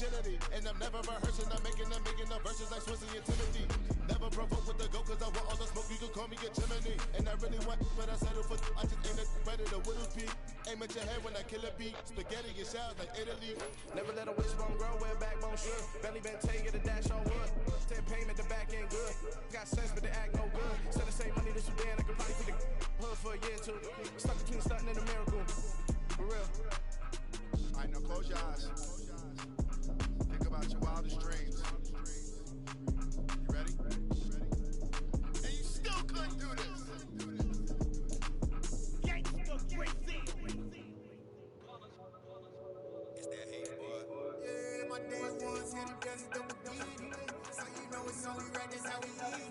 agility. And I'm never rehearsing, I'm making the verses like Swizzy and Timothy. Never provoke with the go, cause I want all the smoke, you can call me a chimney. And I really want, but I settle for, I just aim at better the Whittles beat. Aim at your head when I kill a beat. Spaghetti and shells like Italy. Never let a wishbone grow where backbone should. Belly bent take it a dash on wood. 10 payment, the back end good. Got sense, but they act no good. Instead of save money to Sudan, I could probably take the hood for a year or two. Stuck between stunting and a miracle. For real. Alright, now close your eyes. Think about your wildest dreams. You ready? And you still couldn't do this. It's that hate, boy. Yeah, my day ones hit the desert, double D. So you know it's only right, that's how we eat.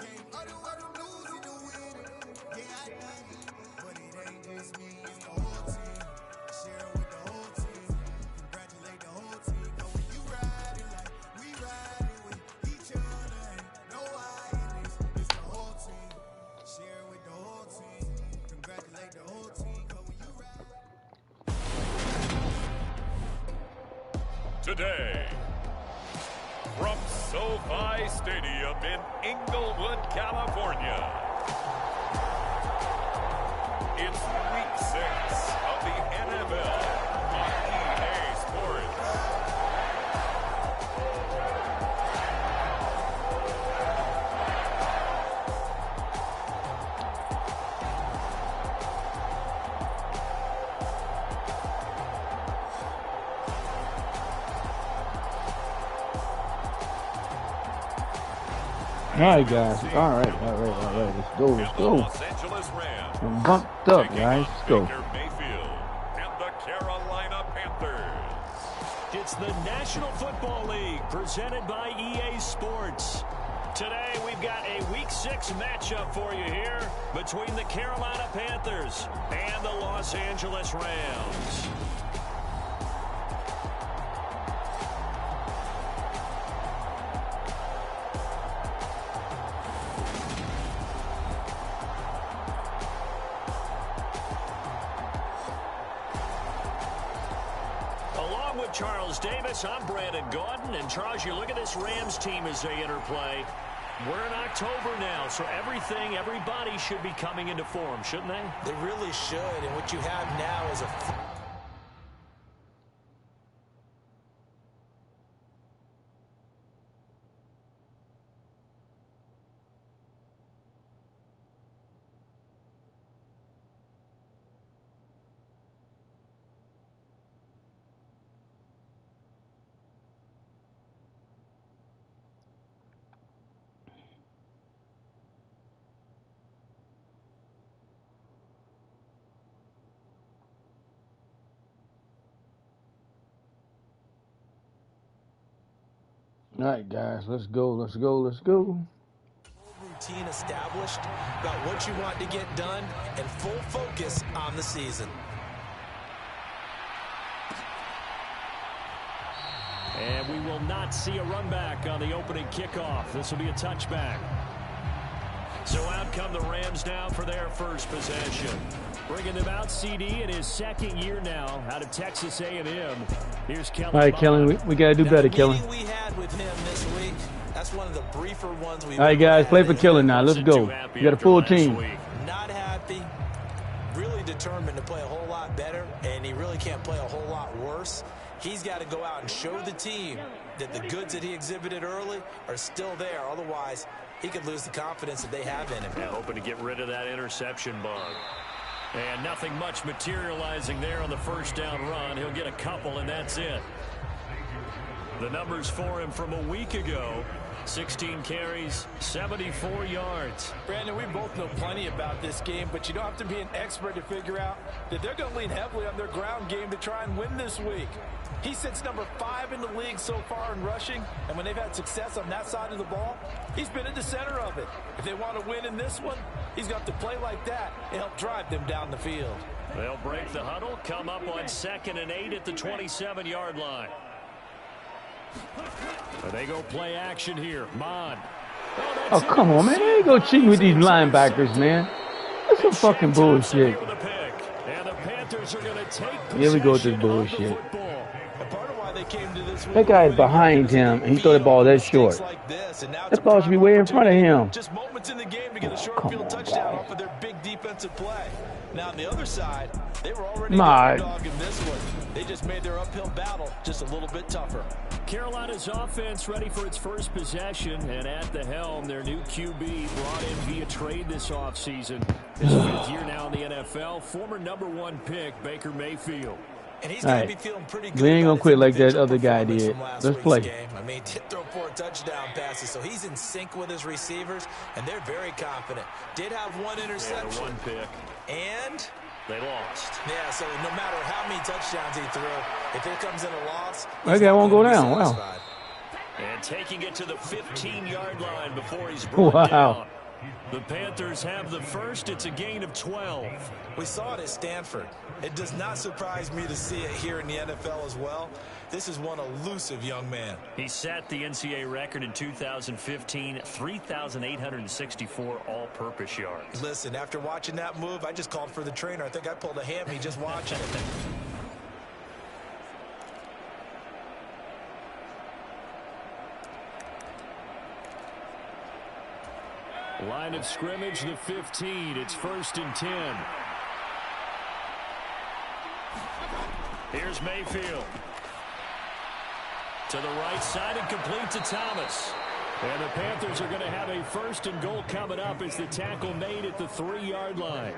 Came other losing to win. Yeah, I did it. But it ain't just me, it's the whole team. Share it with the whole team. Congratulate the whole team. Know when you ride it like we ride it with each other. Ain't no hiding this. It's the whole team. Share it with the whole team. Congratulate the whole team. Know when you ride it. Today, from SoFi Stadium in Inglewood, California, it's Week 6 of the NFL on EA Sports. All right, guys. All right. Let's go. Los Angeles Rams. I'm bumped up, guys. Let's go. Baker Mayfield and the Carolina Panthers. It's the National Football League presented by EA Sports. Today we've got a Week 6 matchup for you here between the Carolina Panthers and the Los Angeles Rams. Charles Davis, I'm Brandon Gordon, and Charles, you look at this Rams team as they interplay. We're in October now, so everybody should be coming into form, shouldn't they? They really should, and what you have now is a... All right, guys. Let's go. Routine established about what you want to get done and full focus on the season. And we will not see a run back on the opening kickoff. This will be a touchback. So out come the Rams now for their first possession. Bringing them out, CD in his second year now out of Texas A&M. Here's Kellen. All right, Kellen, we got to do better, Kellen. We had with him this week, that's one of the briefer ones we've All right, guys, play for Kellen now. Let's go. You got a full team. Not happy, really determined to play a whole lot better, and he really can't play a whole lot worse. He's got to go out and show the team that the goods that he exhibited early are still there. Otherwise, he could lose the confidence that they have in him. Yeah, hoping to get rid of that interception bug. And nothing much materializing there on the first down run. He'll get a couple, and that's it. The numbers for him from a week ago: 16 carries, 74 yards. Brandon, we both know plenty about this game, but you don't have to be an expert to figure out that they're going to lean heavily on their ground game to try and win this week. He sits number 5 in the league so far in rushing, and when they've had success on that side of the ball, he's been at the center of it. If they want to win in this one, he's got to play like that and help drive them down the field. They'll break the huddle, come up on 2nd and 8 at the 27-yard line. They go play action here. Mon. Oh, come on, man. They ain't go cheating with these linebackers, man. That's some fucking bullshit. And the Panthers are going to take Here we go with this bullshit. And part of why they they came to this week. That guy is behind him, and he threw the ball that short. That ball should be way in front of him. Just moments in the game to get a short field touchdown off of their big defensive play. Now on the other side, they were already dog in this one. They just made their uphill battle just a little bit tougher. Carolina's offense ready for its first possession, and at the helm, their new QB brought in via trade this offseason. His 5th year now in the NFL, former #1 pick Baker Mayfield. And he's going to be feeling pretty good. We ain't going to quit like that other guy did. Let's play. Game. I mean, he did throw 4 touchdown passes, so he's in sync with his receivers, and they're very confident. Did have 1 interception. Yeah, 1 pick. And they lost. Yeah, so no matter how many touchdowns he threw, if it comes in a loss, that guy won't go down. Wow. And taking it to the 15-yard line before he's brought down. The Panthers have the first. It's a gain of 12. We saw it at Stanford. It does not surprise me to see it here in the NFL as well. This is one elusive young man. He set the NCAA record in 2015, 3,864 all-purpose yards. Listen, after watching that move, I just called for the trainer. I think I pulled a hammy just watching it. Line of scrimmage, the 15. It's 1st and 10. Here's Mayfield. To the right side and complete to Thomas. And the Panthers are going to have a 1st and goal coming up as the tackle made at the 3-yard line.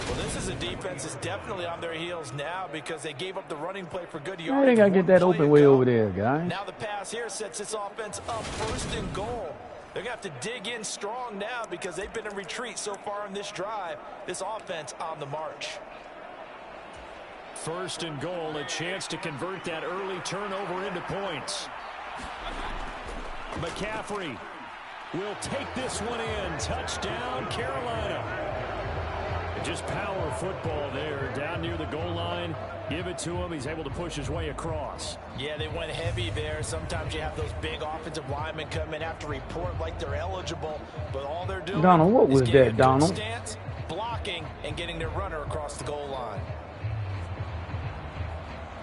Well, this is a defense that's definitely on their heels now because they gave up the running play for good I yards. think I get that open way over there, guys. Now the pass here sets this offense up 1st and goal. They're going to have to dig in strong now because they've been in retreat so far in this drive. This offense on the march. 1st and goal, a chance to convert that early turnover into points. McCaffrey will take this one in. Touchdown, Carolina. Just power football there down near the goal line. Give it to him. He's able to push his way across. Yeah, they went heavy there. Sometimes you have those big offensive linemen come in, have to report like they're eligible, but all they're doing Donald, what was that, Donald? Stance, blocking, and getting their runner across the goal line.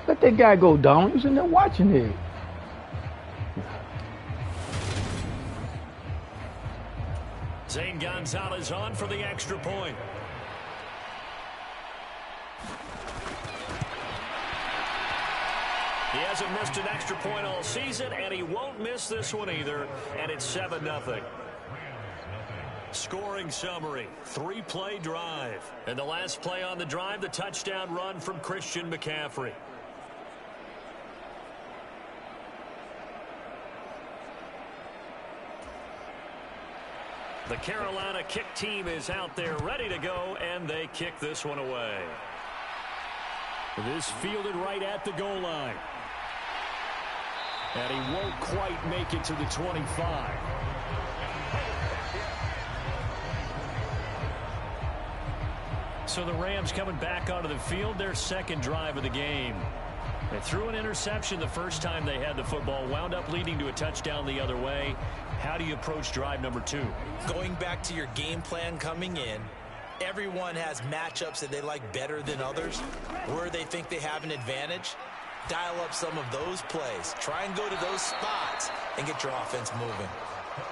Let that guy go, Donald. He's in there watching it. Zane Gonzalez on for the extra point. He hasn't missed an extra point all season, and he won't miss this one either, and it's 7-0. Scoring summary, 3-play drive. And the last play on the drive, the touchdown run from Christian McCaffrey. The Carolina kick team is out there ready to go, and they kick this one away. This fielded right at the goal line. And he won't quite make it to the 25. So the Rams coming back onto the field, their 2nd drive of the game. They threw an interception the first time they had the football, wound up leading to a touchdown the other way. How do you approach drive number 2? Going back to your game plan coming in, everyone has matchups that they like better than others, where they think they have an advantage. Dial up some of those plays. Try and go to those spots and get your offense moving.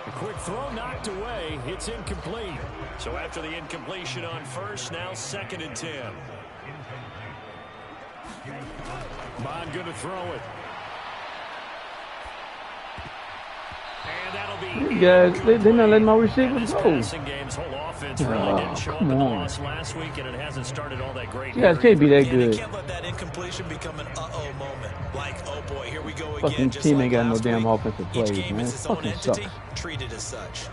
A quick throw knocked away. It's incomplete. So after the incompletion on first, now 2nd and 10. Bond going to throw it. And that'll be... These guys, they're not letting my receivers go. Passing game's whole offense really didn't show up in the loss last week, and it hasn't started all that great. You guys can't be that good. You can't let that incompletion become an uh-oh moment. Like, oh boy, here we go again. Fucking just team like ain't got no last damn week. offensive plays, Each game man. is its own Fucking entity, sucks. treated as such.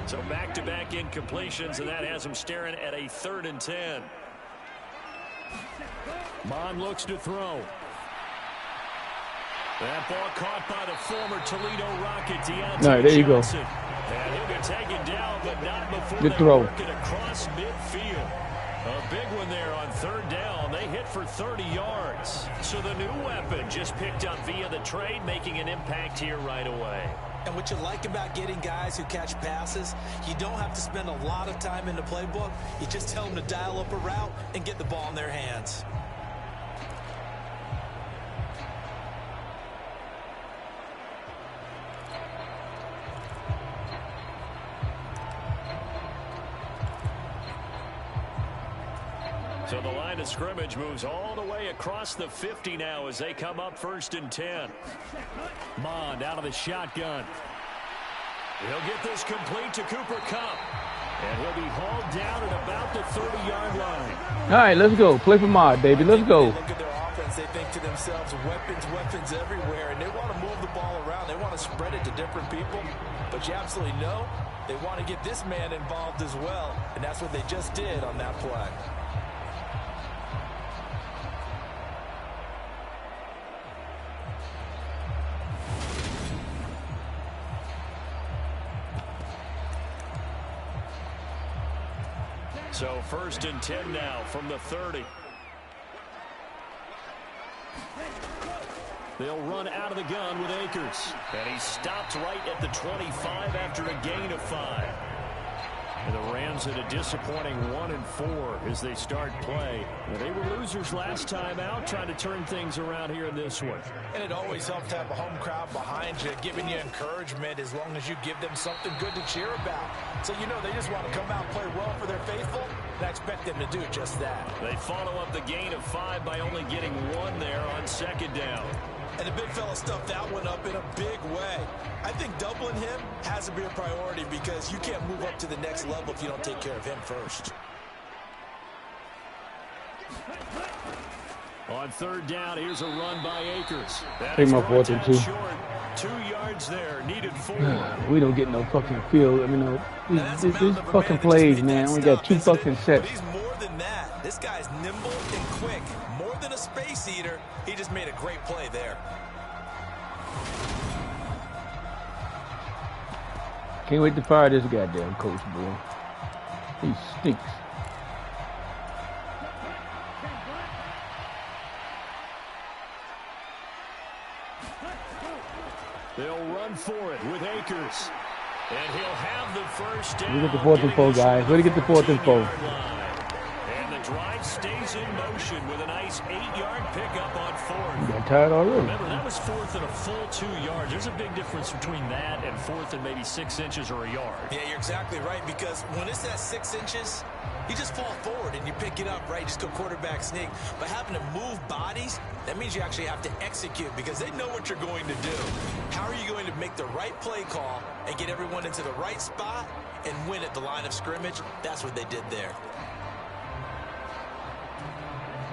So back-to-back incompletions, and that has him staring at a 3rd and 10. Bond looks to throw. That ball caught by the former Toledo Rocket, Deontay All right, there you go. Johnson. And he'll be taken down, but not before Good they throw. work it across midfield. for 30 yards. So the new weapon just picked up via the trade, making an impact here right away. And what you like about getting guys who catch passes, you don't have to spend a lot of time in the playbook. You just tell them to dial up a route and get the ball in their hands. So the line of scrimmage moves all the way across the 50 now as they come up 1st and 10. Mond out of the shotgun. He'll get this complete to Cooper Kupp. And he'll be hauled down at about the 30-yard line. All right, let's go. Play for Mod, baby. Let's go. They look at their offense, they think to themselves, weapons everywhere, and they want to move the ball around. They want to spread it to different people. But you absolutely know they want to get this man involved as well, and that's what they just did on that play. So 1st and 10 now from the 30. They'll run out of the gun with Akers. And he stopped right at the 25 after a gain of 5. And the Rams at a disappointing 1-4 as they start play. They were losers last time out, trying to turn things around here in this one. And it always helps to have a home crowd behind you, giving you encouragement as long as you give them something good to cheer about. So you know they just want to come out and play well for their faithful, and I expect them to do just that. They follow up the gain of 5 by only getting 1 there on 2nd down. And the big fella stuffed that one up in a big way. I think doubling him has to be a priority because you can't move up to the next level if you don't take care of him first. On 3rd down, here's a run by Akers. Take my 4th and 2. Short. 2 yards there, needed 4. We don't get no fucking field. I mean, these fucking plays, man. We got 2 fucking sets. But he's more than that. This guy's nimble and quick. More than a space eater. He just made a great play there. Can't wait to fire this goddamn coach, boy. He stinks. They'll run for it with Akers. And he'll have the first down. We get the 4th and 4, guys. Way to get the 4th and 4. And the drive stays in motion with a nice 8-yard pickup on 4th. You got tired already. Remember, that was 4th and a full 2 yards. There's a big difference between that and 4th and maybe 6 inches or a yard. Yeah, you're exactly right, because when it's at 6 inches, you just fall forward and you pick it up, right? You just go quarterback sneak. But having to move bodies, that means you actually have to execute because they know what you're going to do. How are you going to make the right play call and get everyone into the right spot and win at the line of scrimmage? That's what they did there.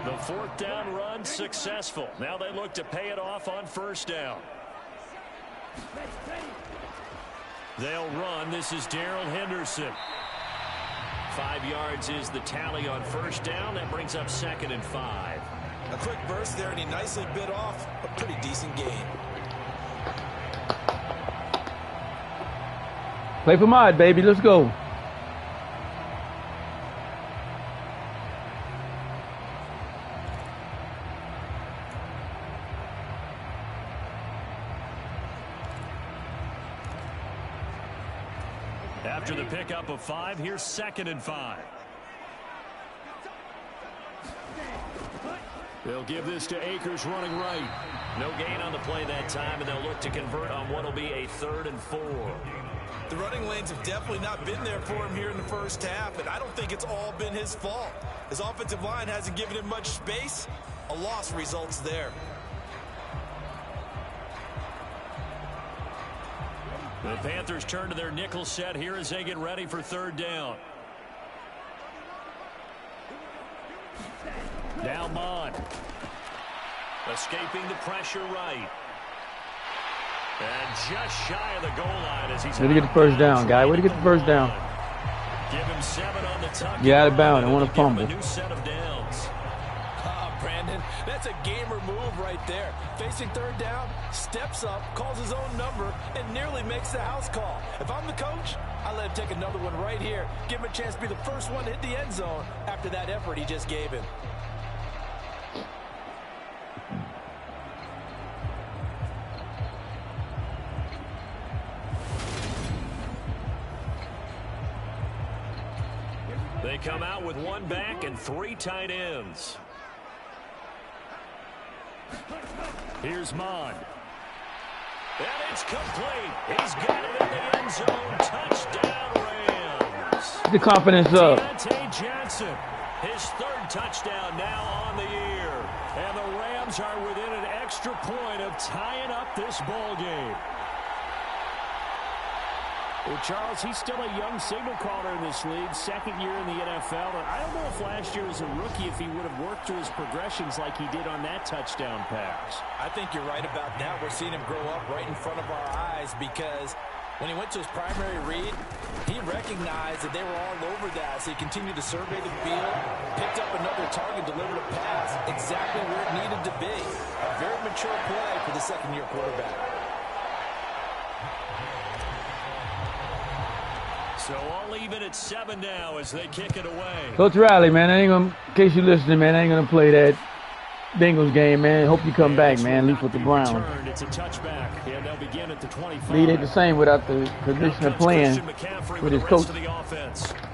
The 4th down run successful. Now they look to pay it off on 1st down. They'll run. This is Darrell Henderson. 5 yards is the tally on 1st down. That brings up 2nd and 5. A quick burst there, and he nicely bit off a pretty decent gain. Play for Mod, baby. Let's go. After the pickup of 5, here's 2nd and 5. They'll give this to Akers running right. No gain on the play that time, and they'll look to convert on what will be a 3rd and 4. The running lanes have definitely not been there for him here in the first half, and I don't think it's all been his fault. His offensive line hasn't given him much space. A loss results there. The Panthers turn to their nickel set here as they get ready for 3rd down. Now Mond. Escaping the pressure right. And just shy of the goal line as he's... Way to get the 1st down, guy. Way to get the 1st down. Give him 7 on the tuck. Get out of bounds. I want to fumble. A new set of downs. Brandon, that's a gamer move right there. Facing 3rd down, steps up, calls his own number, and nearly makes the house call. If I'm the coach, I let him take another one right here. Give him a chance to be the first one to hit the end zone after that effort he just gave him. They come out with one back and 3 tight ends. Here's Mond. And it's complete. He's got it in the end zone. Touchdown, Rams. The confidence up. Deontay Johnson, his 3rd touchdown now on the year. And the Rams are within an extra point of tying up this ball game. Well, Charles, he's still a young signal caller in this league, 2nd year in the NFL. And I don't know if last year as a rookie, if he would have worked through his progressions like he did on that touchdown pass. I think you're right about that. We're seeing him grow up right in front of our eyes because when he went to his primary read, he recognized that they were all over that. So he continued to survey the field, picked up another target, delivered a pass exactly where it needed to be. A very mature play for the 2nd-year quarterback. So all even at 7 now as they kick it away. Coach Riley, man, I ain't gonna, in case you're listening, man, I ain't gonna play that Bengals game, man. Hope you come back, man, at least with the Browns. It's a touchback, and they'll begin at the 25. Lead ain't the same without the commissioner playing with his coach.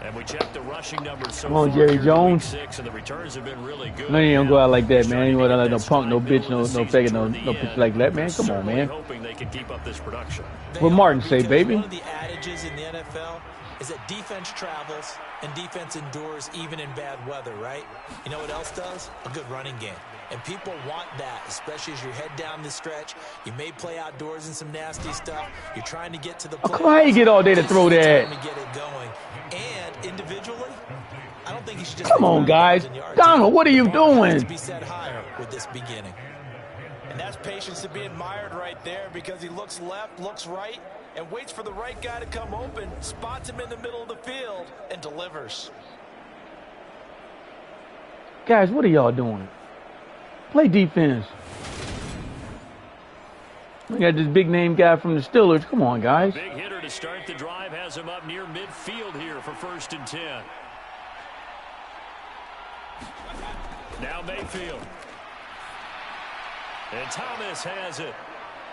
And we check the rushing numbers so Come on, far Jerry here Jones. 6, and the returns have been really good. No, you don't go out like that, man. You want to let no punk, no bitch, no fake, no pitch like that, man. Come on, man. Hoping they can keep up this production. What Martin say, baby? One of the adages in the NFL is that defense travels and defense endures even in bad weather, right? You know what else does? A good running game. And people want that, especially as you head down the stretch. You may play outdoors in some nasty stuff. You're trying to get to the playoffs. Come on, you get all day to throw that. To get it going. And individually, I don't think you should just come on, guys. Donald, what are you doing? To be set higher with this beginning. And that's patience to be admired right there because he looks left, looks right, and waits for the right guy to come open, spots him in the middle of the field, and delivers. Guys, what are y'all doing? Play defense. We got this big name guy from the Steelers. Come on, guys. Big hitter to start the drive has him up near midfield here for 1st and 10. Now Mayfield. And Thomas has it.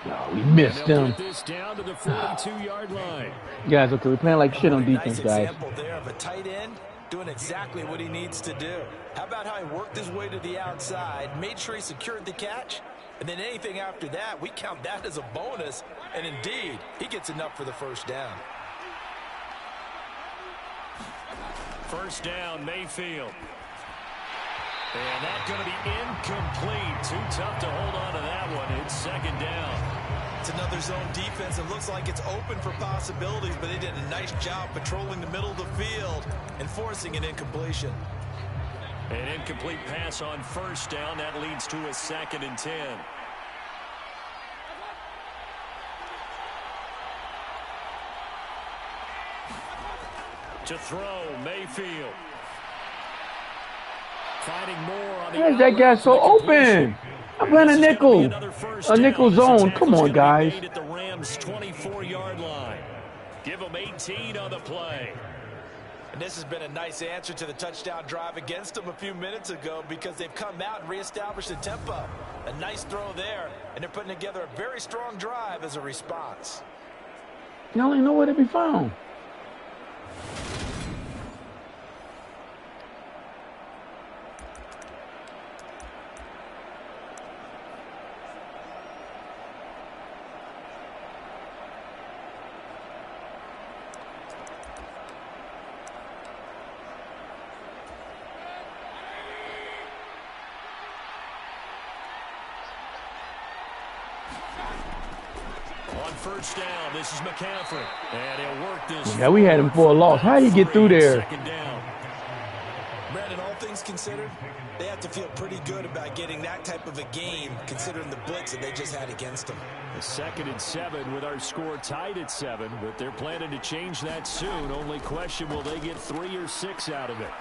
No, we missed him. This down to the 42-yard line. Guys, okay, we're playing like shit on defense, nice guys. Example there of a tight end doing exactly what he needs to do. How about how he worked his way to the outside, made sure he secured the catch, and then anything after that, we count that as a bonus. And indeed, he gets enough for the 1st down. 1st down, Mayfield. And that's going to be incomplete. Too tough to hold on to that one. It's 2nd down. It's another zone defense. It looks like it's open for possibilities, but they did a nice job patrolling the middle of the field and forcing an incompletion. An incomplete pass on 1st down. That leads to a 2nd and 10. To throw, Mayfield. Finding more on the That guy's so open. I'm playing a nickel zone. Come on, guys. At the Rams' 24-yard line. Give them 18 on the play. And this has been a nice answer to the touchdown drive against them a few minutes ago because they've come out and reestablished the tempo. A nice throw there, and they're putting together a very strong drive as a response. Y'all ain't nowhere to be found. On 1st down, this is McCaffrey. And he'll work this. Yeah, we had him for a loss. How do you get through there? 2nd down. Brandon, all things considered, they have to feel pretty good about getting that type of a game considering the blitz that they just had against them. The 2nd and 7 with our score tied at 7, but they're planning to change that soon. Only question, will they get 3 or 6 out of it?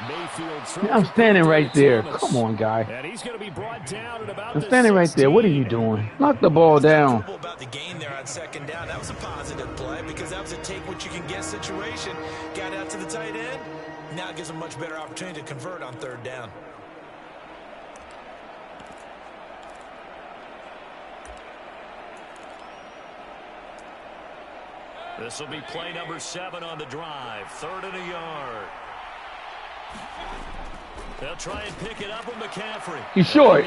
Mayfield. I'm standing right there. Come on, guy. And he's going to be brought down at about I'm standing right there. What are you doing? Knock the ball down. About the gain there on 2nd down. That was a positive play because that was a take what you can get situation. Got out to the tight end. Now it gives a much better opportunity to convert on 3rd down. This will be play number 7 on the drive. 3rd and a yard. They'll try and pick it up with McCaffrey. He's short.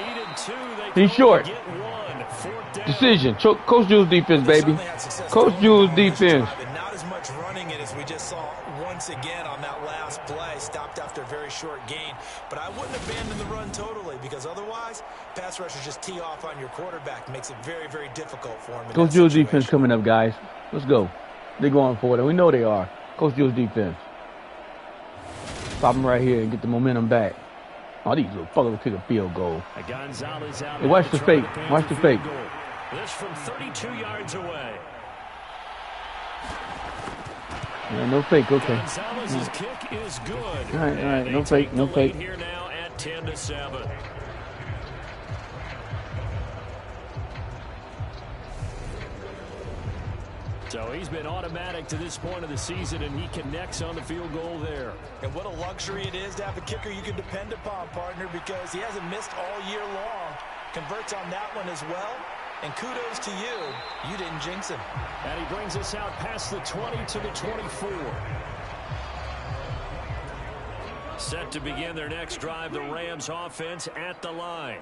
He's short. Get one. 4th down. Decision. Coach Jules defense, baby. Coach Jules defense. Not as much running it as we just saw once again on that last play. Stopped after a very short gain. But I wouldn't abandon the run totally, because otherwise, pass rushers just tee off on your quarterback. Makes it very, very difficult for him. Coach Jules defense coming up, guys. Let's go. They're going for it. We know they are. Coach Jules defense. Stop them right here and get the momentum back. Oh, these little fuckers will kick a field goal. Hey, watch the fake. Watch the fake. This from 32 yards away. Yeah, no fake. Okay. Gonzalez's kick is good. All right. No fake. No fake. Here now at 10-7. So he's been automatic to this point of the season, and he connects on the field goal there. And what a luxury it is to have a kicker you can depend upon, partner, because he hasn't missed all year long. Converts on that one as well. And kudos to you. You didn't jinx him. And he brings us out past the 20 to the 24. Set to begin their next drive, the Rams offense at the line.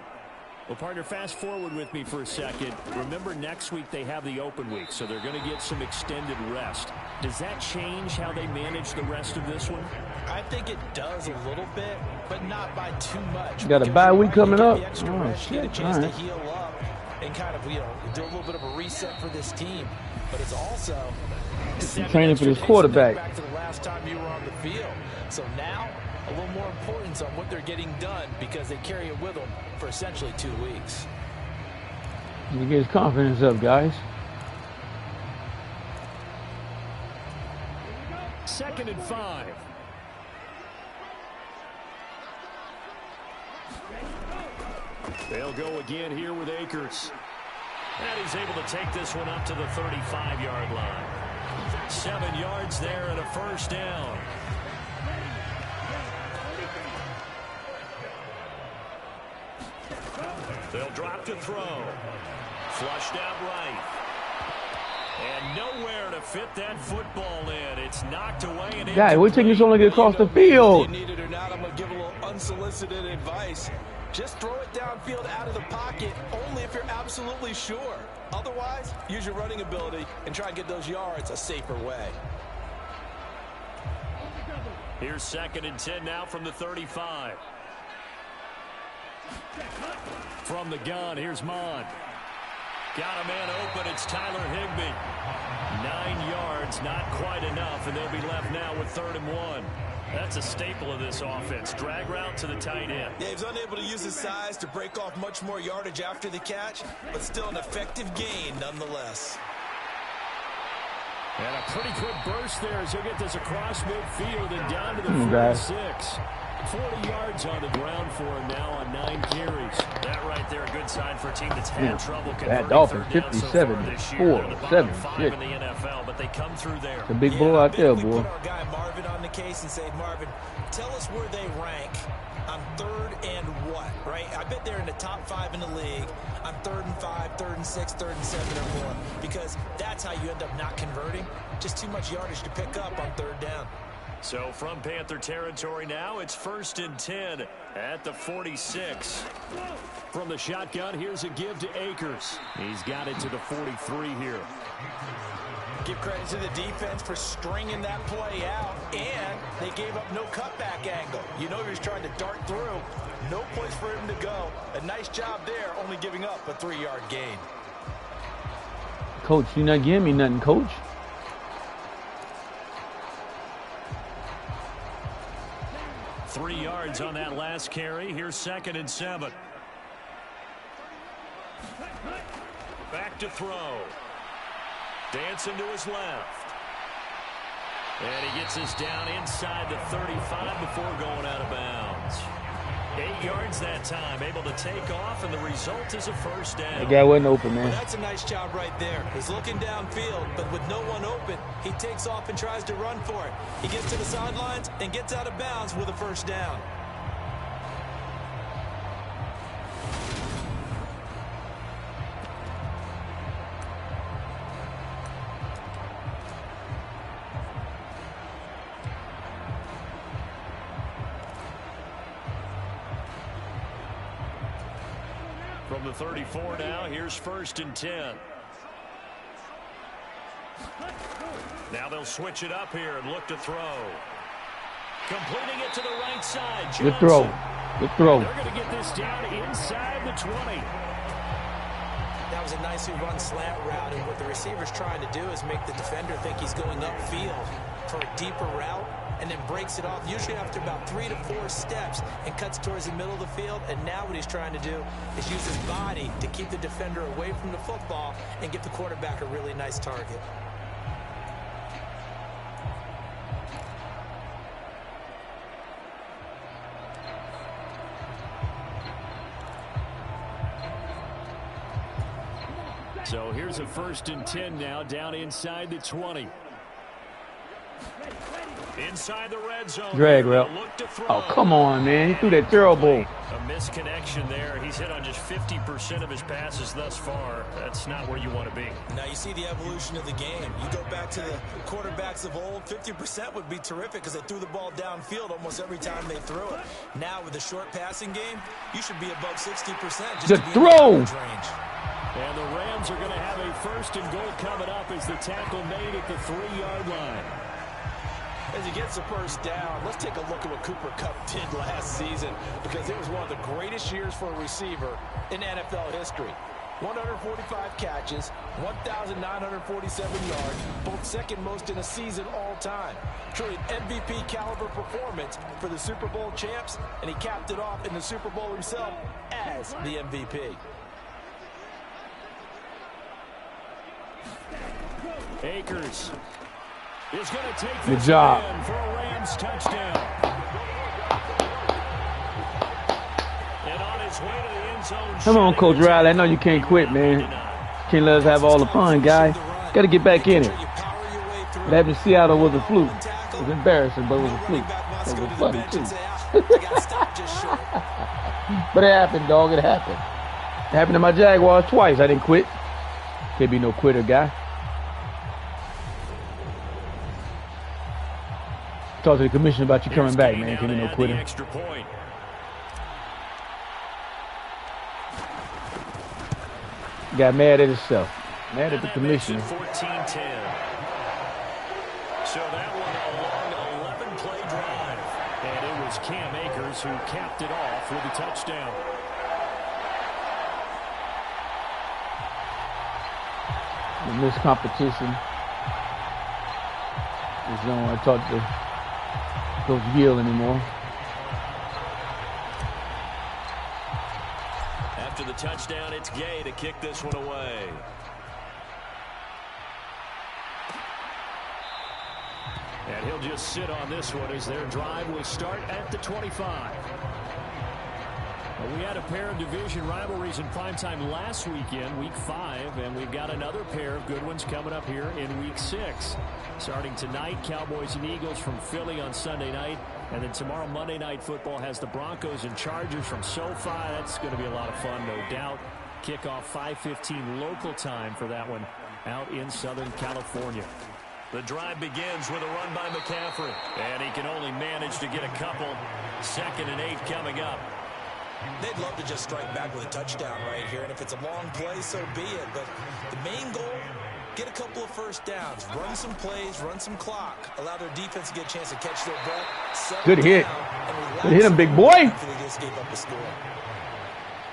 Well, partner, fast forward with me for a second. Remember, next week they have the open week, so they're going to get some extended rest. Does that change how they manage the rest of this one? I think it does a little bit, but not by too much. You got a bye week coming up. Oh, shit. Get a chance to heal up and kind of, do a little bit of a reset for this team. But it's also training for this quarterback. Back to the last time you were on the field. So now, a little more importance on what they're getting done, because they carry it with them for essentially 2 weeks. You get his confidence up, guys. 2nd and 5. They'll go again here with Akers. And he's able to take this one up to the 35-yard line. 7 yards there and a 1st down. They'll drop to throw. Flushed out right. And nowhere to fit that football in. It's knocked away. And yeah, we're taking this only to get across the field. You need it or not, I'm going to give a little unsolicited advice. Just throw it downfield out of the pocket, only if you're absolutely sure. Otherwise, use your running ability and try and get those yards a safer way. Here's 2nd and 10 now from the 35. From the gun, here's Mond. Got a man open, it's Tyler Higbee. 9 yards, not quite enough, and they'll be left now with 3rd and 1. That's a staple of this offense. Drag route to the tight end. Yeah, he's unable to use his size to break off much more yardage after the catch, but still an effective gain nonetheless. And a pretty quick burst there as he'll get this across midfield and down to the 46. 40 yards on the ground for him now on 9 carries. That right there, a good sign for a team that's had trouble converting. That Dolphins 57, 4, 7, 6. In the NFL, but they come through there. The big bull out there, boy. Put our guy Marvin on the case and say, Marvin, tell us where they rank on 3rd and what, right? I bet they're in the top 5 in the league on 3rd and 5, 3rd and 6, 3rd and 7 or more, because that's how you end up not converting. Just too much yardage to pick up on 3rd down. So from Panther territory now, it's 1st and 10 at the 46. From the shotgun, here's a give to Akers. He's got it to the 43 here. Give credit to the defense for stringing that play out, and they gave up no cutback angle. You know he was trying to dart through. No place for him to go. A nice job there, only giving up a 3-yard gain. Coach, you're not giving me nothing, Coach. Three yards on that last carry. Here's 2nd and 7. Back to throw. Dancing to his left. And he gets us down inside the 35 before going out of bounds. 8 yards that time, able to take off, and the result is a 1st down. That guy wasn't open, man. Well, that's a nice job right there. He's looking downfield, but with no one open, he takes off and tries to run for it. He gets to the sidelines and gets out of bounds with a 1st down. From the 34 now, here's 1st and 10. Now they'll switch it up here and look to throw. Completing it to the right side. Johnson. Good throw. Good throw. They're going to get this down inside the 20. That was a nicely run slant route, and what the receiver's trying to do is make the defender think he's going upfield for a deeper route, and then breaks it off, usually after about 3 to 4 steps, and cuts towards the middle of the field. And now what he's trying to do is use his body to keep the defender away from the football and give the quarterback a really nice target. So here's a 1st and 10 now, down inside the 20. Inside the red zone. Drag route. Oh, come on, man. He threw that terrible. A misconnection there. He's hit on just 50% of his passes thus far. That's not where you want to be. Now you see the evolution of the game. You go back to the quarterbacks of old, 50% would be terrific because they threw the ball downfield almost every time they threw it. Now with the short passing game, you should be above 60% just The to be throw. in range. And the Rams are going to have a 1st and goal coming up as the tackle made at the 3-yard line. As he gets the first down, let's take a look at what Cooper Kupp did last season, because it was one of the greatest years for a receiver in NFL history. 145 catches, 1,947 yards, both second most in a season all time. Truly an MVP caliber performance for the Super Bowl champs, and he capped it off in the Super Bowl himself as the MVP. Akers is going to take Good this job. in for a Rams touchdown. And on his way to the end zone. Come on, Coach Riley. I know you can't quit, man. Can't let us have all the fun, guy. Got to get back in it. What happened in Seattle was a fluke. It was embarrassing, but it was a fluke. It was funny, too. But it happened, dog. It happened. It happened to my Jaguars twice. I didn't quit. Can't be no quitter, guy. Talk to the commissioner about you coming back, man. Can't be no quitter. Extra point. Got mad at himself. Mad at the commissioner. 14-10. So that one a long 11-play drive. And it was Cam Akers who capped it off with a touchdown. The missed competition. Just don't want to talk to Coach Gill anymore. After the touchdown, it's Gay to kick this one away. And he'll just sit on this one as their drive will start at the 25. Well, we had a pair of division rivalries in primetime last weekend, week 5, and we've got another pair of good ones coming up here in week 6. Starting tonight, Cowboys and Eagles from Philly on Sunday night, and then tomorrow Monday Night Football has the Broncos and Chargers from SoFi. That's going to be a lot of fun, no doubt. Kickoff 5:15 local time for that one out in Southern California. The drive begins with a run by McCaffrey, and he can only manage to get a couple. 2nd and 8 coming up. They'd love to just strike back with a touchdown right here, and if it's a long play, so be it. But the main goal, get a couple of first downs, run some plays, run some clock, allow their defense to get a chance to catch their breath. Good hit. Good hit him, big boy.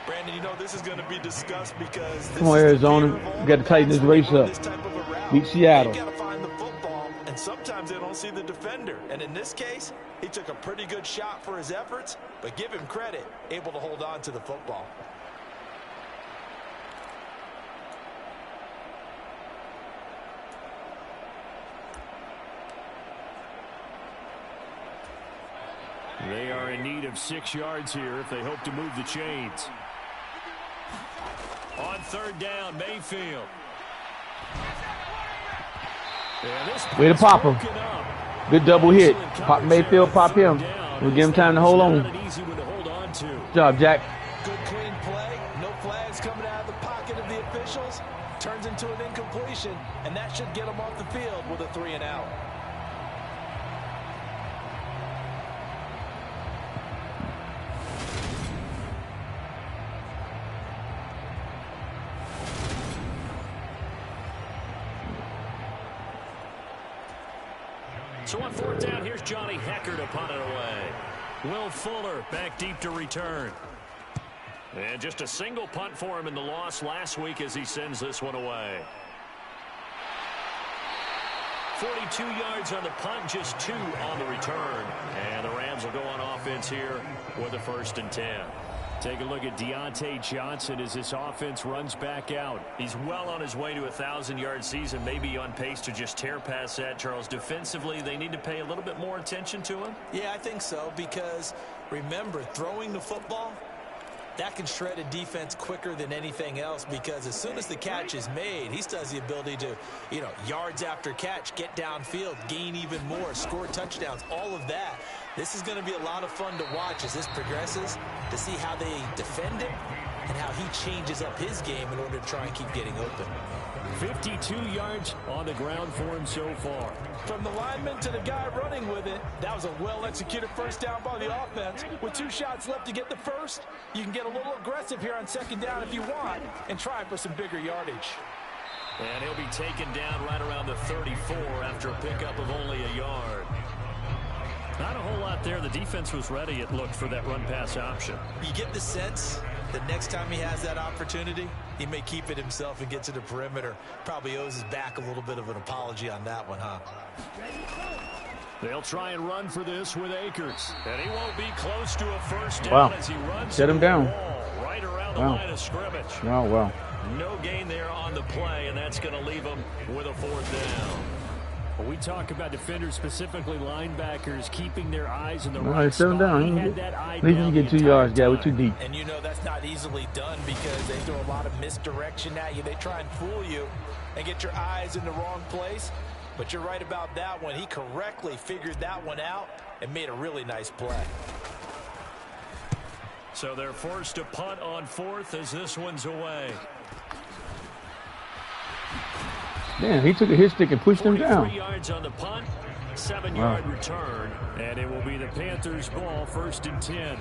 Brandon, you know this is going to be discussed because Come on, Arizona. You got to tighten this race up. Beat Seattle. You got to find the football, and sometimes they don't see the defender. And in this case, he took a pretty good shot for his efforts, but give him credit, able to hold on to the football. They are in need of 6 yards here if they hope to move the chains. On 3rd down, Mayfield. Way to pop him. Good double hit. Pop Mayfield, pop him. We'll give him time to hold on. Good job, Jack. Good clean play. No flags coming out of the pocket of the officials. Turns into an incompletion, and that should get him off the field with a 3 and out. So on fourth down, here's Johnny Hecker to punt it away. Will Fuller back deep to return. And just a single punt for him in the loss last week as he sends this one away. 42 yards on the punt, just 2 on the return. And the Rams will go on offense here with a 1st and 10. Take a look at Deontay Johnson as this offense runs back out. He's well on his way to a 1,000-yard season, maybe on pace to just tear past that. Charles, defensively, they need to pay a little bit more attention to him? Yeah, I think so, because remember, throwing the football, that can shred a defense quicker than anything else, because as soon as the catch is made, he still has the ability to, yards after catch, get downfield, gain even more, score touchdowns, all of that. This is going to be a lot of fun to watch as this progresses, to see how they defend it and how he changes up his game in order to try and keep getting open. 52 yards on the ground for him so far. From the lineman to the guy running with it, that was a well-executed first down by the offense. With 2 shots left to get the first, you can get a little aggressive here on 2nd down if you want and try for some bigger yardage. And he'll be taken down right around the 34 after a pickup of only a yard. Not a whole lot there. The defense was ready, it looked, for that run-pass option. You get the sense that next time he has that opportunity, he may keep it himself and get to the perimeter. Probably owes his back a little bit of an apology on that one, huh? They'll try and run for this with Akers. And he won't be close to a first down as he runs. Set him down. Right around the line of scrimmage. Wow. No gain there on the play, and that's going to leave him with a 4th down. When we talk about defenders, specifically linebackers, keeping their eyes in the right set him spot. down. At least you get 2 yards, guy. We're too deep. And that's not easily done because they throw a lot of misdirection at you. They try and fool you and get your eyes in the wrong place. But you're right about that one. He correctly figured that one out and made a really nice play. So they're forced to punt on 4th as this one's away. Damn, he took a hit stick and pushed him down. 3 yards on the punt, 7-yard return, and it will be the Panthers' ball, 1st and 10.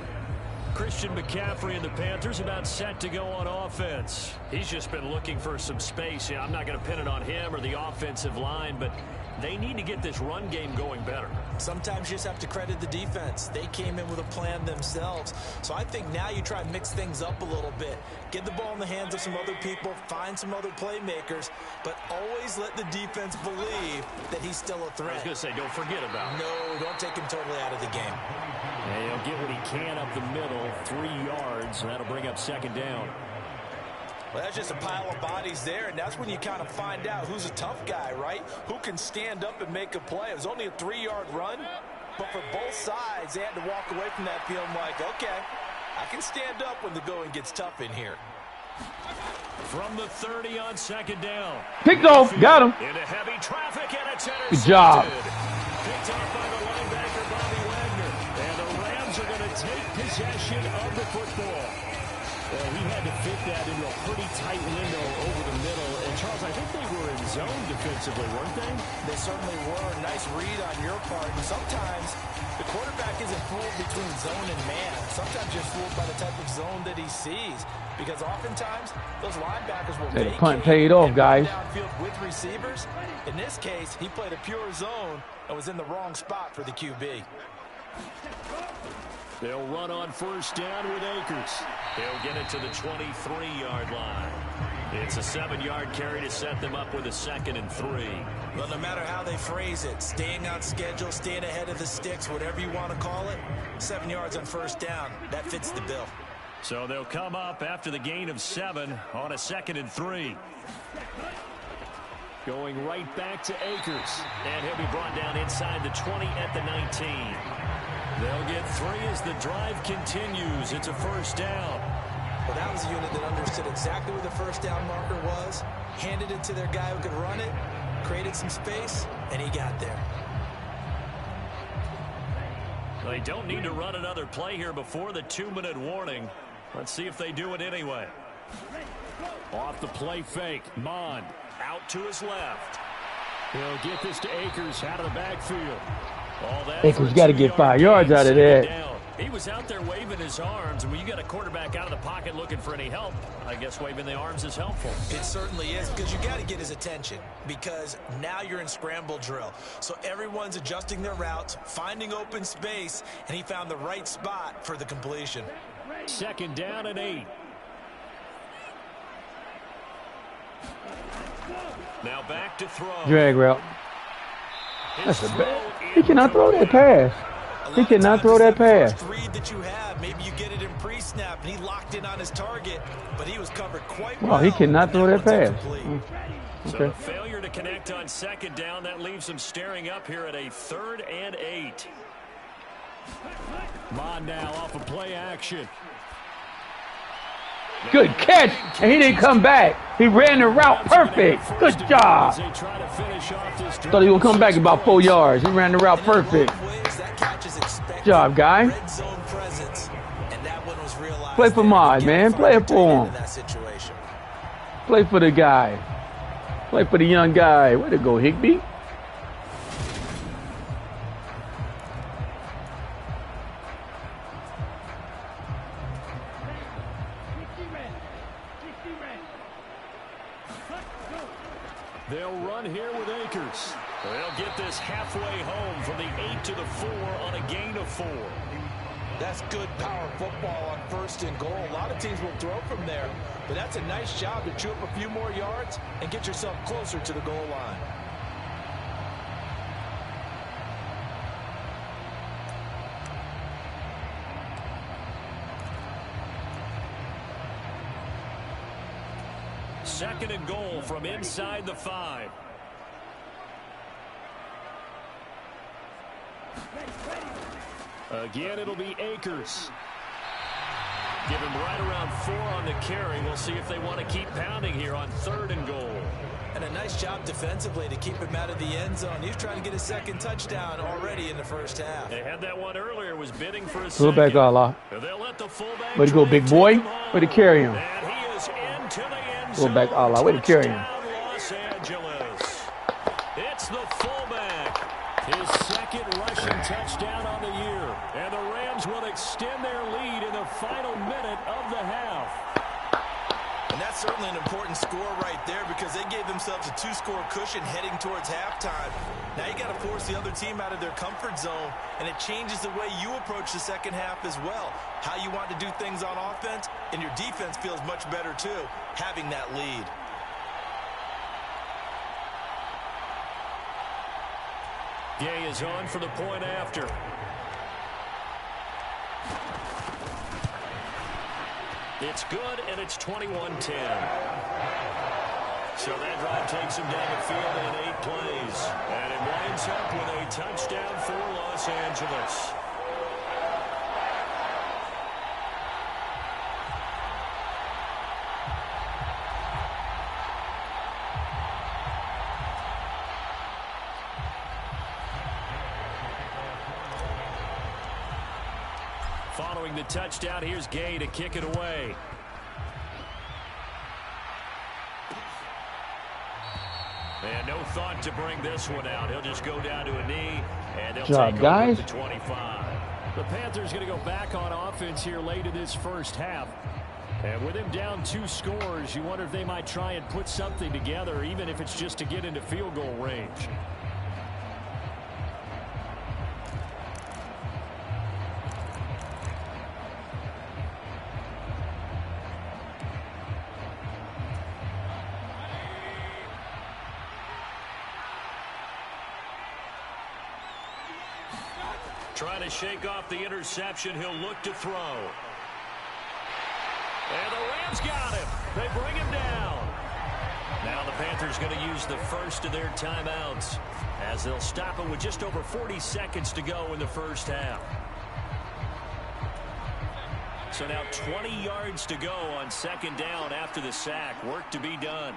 Christian McCaffrey and the Panthers about set to go on offense. He's just been looking for some space. I'm not going to pin it on him or the offensive line, but they need to get this run game going better. Sometimes you just have to credit the defense. They came in with a plan themselves. So I think now you try and mix things up a little bit. Get the ball in the hands of some other people, find some other playmakers, but always let the defense believe that he's still a threat. I was going to say, don't forget about him. No, don't take him totally out of the game. And he'll get what he can up the middle, 3 yards, and that'll bring up 2nd down. Well, that's just a pile of bodies there, and that's when you kind of find out who's a tough guy, right? Who can stand up and make a play. It was only a 3-yard run, but for both sides, they had to walk away from that feeling like, okay, I can stand up when the going gets tough in here. From the 30 on 2nd down. Picked off. Got him. Into heavy traffic, and it's intercepted. Good job. Picked off by the linebacker, Bobby Wagner. And the Rams are going to take possession of the football. Well, he had to fit that into a pretty tight window over the middle. And, Charles, I think they were in zone defensively, weren't they? They certainly were. Nice read on your part. And sometimes the quarterback isn't fooled between zone and man. Sometimes you're fooled by the type of zone that he sees. Because oftentimes, those linebackers will That punt paid off, guys. Downfield with receivers. In this case, he played a pure zone and was in the wrong spot for the QB. They'll run on 1st down with Akers. They'll get it to the 23-yard line. It's a 7-yard carry to set them up with a 2nd and 3. Well, no matter how they phrase it, staying on schedule, staying ahead of the sticks, whatever you want to call it, 7 yards on 1st down, that fits the bill. So they'll come up after the gain of 7 on a 2nd and 3. Going right back to Akers. And he'll be brought down inside the 20 at the 19. They'll get 3 as the drive continues. It's a 1st down. Well, that was a unit that understood exactly where the 1st down marker was, handed it to their guy who could run it, created some space, and he got there. They don't need to run another play here before the 2-minute warning. Let's see if they do it anyway. Off the play fake, Mond out to his left. He'll get this to Akers out of the backfield. Akers got to get 5 yards out of that. He was out there waving his arms, and when you got a quarterback out of the pocket looking for any help, I guess waving the arms is helpful. It certainly is, because you got to get his attention, because now you're in scramble drill. So everyone's adjusting their routes, finding open space, and he found the right spot for the completion. 2nd down and 8. Now back to throw. Drag route. That's a bad. He cannot throw that pass. He cannot throw that pass. First read that you have, maybe you get it in pre-snap, and he locked in on his target, but he was covered quite well. Wow, he cannot throw that pass. So a failure to connect on 2nd down, that leaves him staring up here at a 3rd and 8. Mon now off of play action. Good catch, and he didn't come back. He ran the route perfect. Good job. Thought he would come back about 4 yards. He ran the route perfect. Good job, guy. Play for Mod, man. Play it for him. Play for the guy. Play for the young guy. Way to go, Higbee. They'll run here with Akers. They'll get this halfway home from the 8 to the 4 on a gain of 4. That's good power football on 1st and goal. A lot of teams will throw from there, but that's a nice job to chew up a few more yards and get yourself closer to the goal line. Second and goal from inside the 5. Again, it'll be Akers. Give him right around 4 on the carry. We'll see if they want to keep pounding here on 3rd and goal. And a nice job defensively to keep him out of the end zone. He was trying to get his 2nd touchdown already in the 1st half. They had that one earlier, was bidding for a second. Fullback, Allah. They'll let the fullback. Way to go, big boy. Way to carry him. And he is into the end zone. Fullback, Allah. Way to carry him. Los Angeles. It's the fullback. His 2nd rushing touchdown on the year. And the Rams will extend their lead in the final minute of the half. And that's certainly an important score right there, because they gave themselves a 2-score cushion heading towards halftime. Now you got to force the other team out of their comfort zone, and it changes the way you approach the 2nd half as well. How you want to do things on offense, and your defense feels much better too, having that lead. Gay is on for the point after. It's good, and it's 21-10. So that drive takes him down the field in 8 plays. And it winds up with a touchdown for Los Angeles. Following the touchdown, here's Gay to kick it away. And no thought to bring this one out. He'll just go down to a knee, and they'll take over the 25. The Panthers going to go back on offense here late in this 1st half. And with him down 2 scores, you wonder if they might try and put something together, even if it's just to get into field goal range. Trying to shake off the interception. He'll look to throw. And the Rams got him. They bring him down. Now the Panthers going to use the first of their timeouts, as they'll stop him with just over 40 seconds to go in the 1st half. So now 20 yards to go on 2nd down after the sack. Work to be done.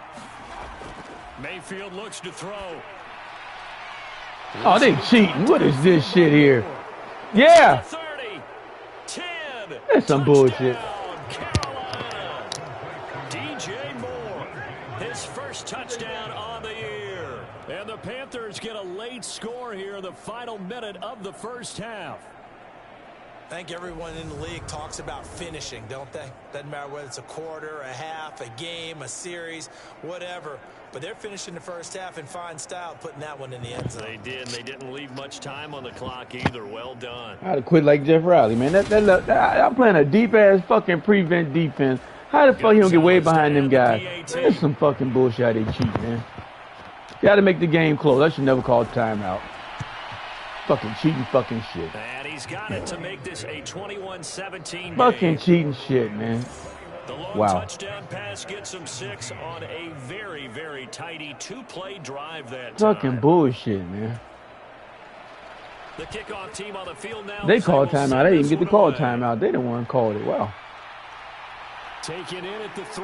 Mayfield looks to throw. Oh, they cheating. What is this shit here? Yeah. 30, 10. That's some bullshit. Carolina. DJ Moore, his first touchdown on the year. And the Panthers get a late score here in the final minute of the 1st half. I think everyone in the league talks about finishing, don't they? Doesn't matter whether it's a quarter, a half, a game, a series, whatever. But they're finishing the first half in fine style, putting that one in the end zone. They did, and they didn't leave much time on the clock either. Well done. I'd have quit like Jeff Riley, man. I'm playing a deep-ass fucking prevent defense. How the fuck he don't get way behind them guys? That's some fucking bullshit how they cheat, man. You gotta make the game close. I should never call timeout. Fucking cheating fucking shit. And he's got it to make this a 21-17 fucking game. Cheating shit, man. The long touchdown pass gets him 6 on a very, very tidy 2-play drive that time. Fucking bullshit, man. The kickoff team on the field now. They called timeout. They didn't get to call timeout. They didn't want to call it. Wow. Taken in at the 3.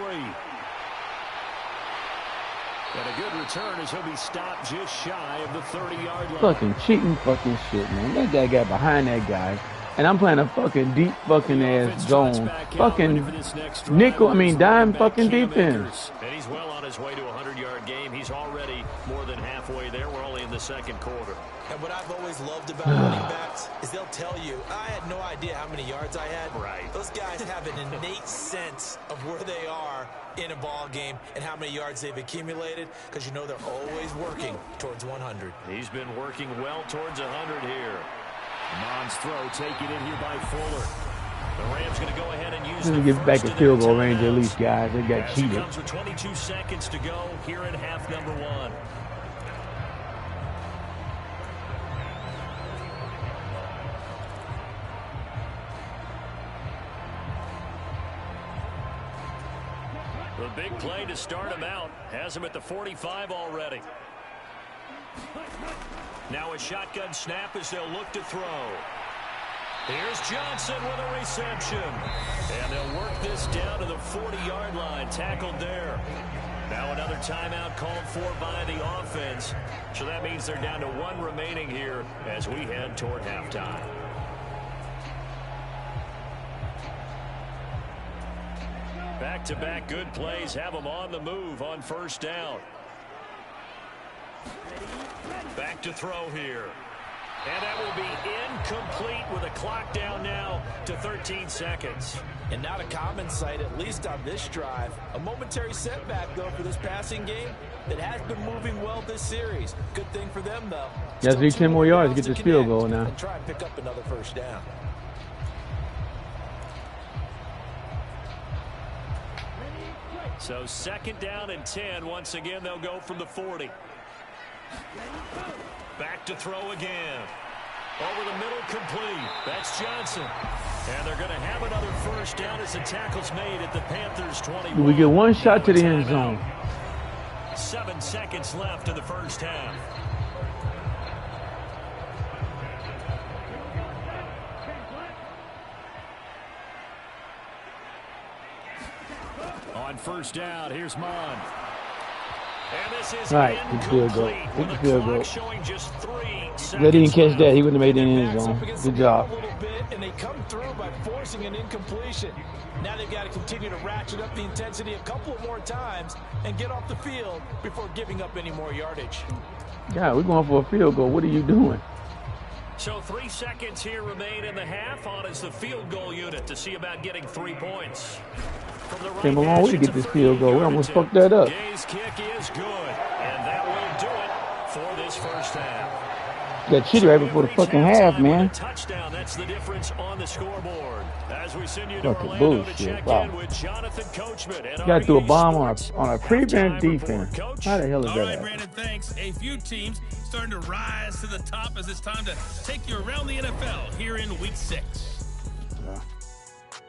And a good return as he'll be stopped just shy of the 30-yard line. Fucking cheating fucking shit, man. That guy got behind that guy. And I'm playing a fucking deep fucking ass zone. Fucking dime fucking defense. And he's well on his way to a 100-yard game. He's already more than halfway there. We're only in the second quarter. And what I've always loved about running backs is they'll tell you, I had no idea how many yards I had. Right. Those guys have an innate sense of where they are in a ball game and how many yards they've accumulated, because you know they're always working towards 100. He's been working well towards 100 here. Mon's throw taken in here by Fuller. The Rams going to go ahead and use get back to field goal range at least, guys. They got cheated. Comes with 22 seconds to go here in half number 1. The big play to start him out has him at the 45 already. Now a shotgun snap as they'll look to throw. Here's Johnson with a reception. And they'll work this down to the 40-yard line. Tackled there. Now another timeout called for by the offense. So that means they're down to 1 remaining here as we head toward halftime. Back-to-back good plays have them on the move on first down. Back to throw here. And that will be incomplete with a clock down now to 13 seconds. And not a common sight, at least on this drive. A momentary setback, though, for this passing game that has been moving well this series. Good thing for them, though. Just need 10 more yards to get this field goal now. And try and pick up another first down. So second down and 10. Once again, they'll go from the 40. Back to throw again. Over the middle, complete. That's Johnson. And they're going to have another first down as the tackle's made at the Panthers' 21. We get one shot to the end zone. 7 seconds left in the first half. On first down, here's Mon. And this is good field goal. Good field goal. Showing just 3 seconds. They didn't catch that. He wouldn't have made it in his zone. Good job. And they come through by forcing an incompletion. Now they've got to continue to ratchet up the intensity a couple of more times and get off the field before giving up any more yardage. God, we're going for a field goal. What are you doing? So 3 seconds here remain in the half. On is the field goal unit to see about getting 3 points. Came a long way to get this field goal. We almost fucked that up. Gay's kick is good, and that will do it for this first half. Got cheated right before the fucking half, man. Touchdown. That's the difference on the scoreboard. As we send you to Fucking Orlando bullshit. to check Wow. in with Jonathan Coachman. And Got through a bomb on a prevent defense. How the hell is All right, that? Brandon, thanks. A few teams starting to rise to the top as it's time to take you around the NFL here in Week 6.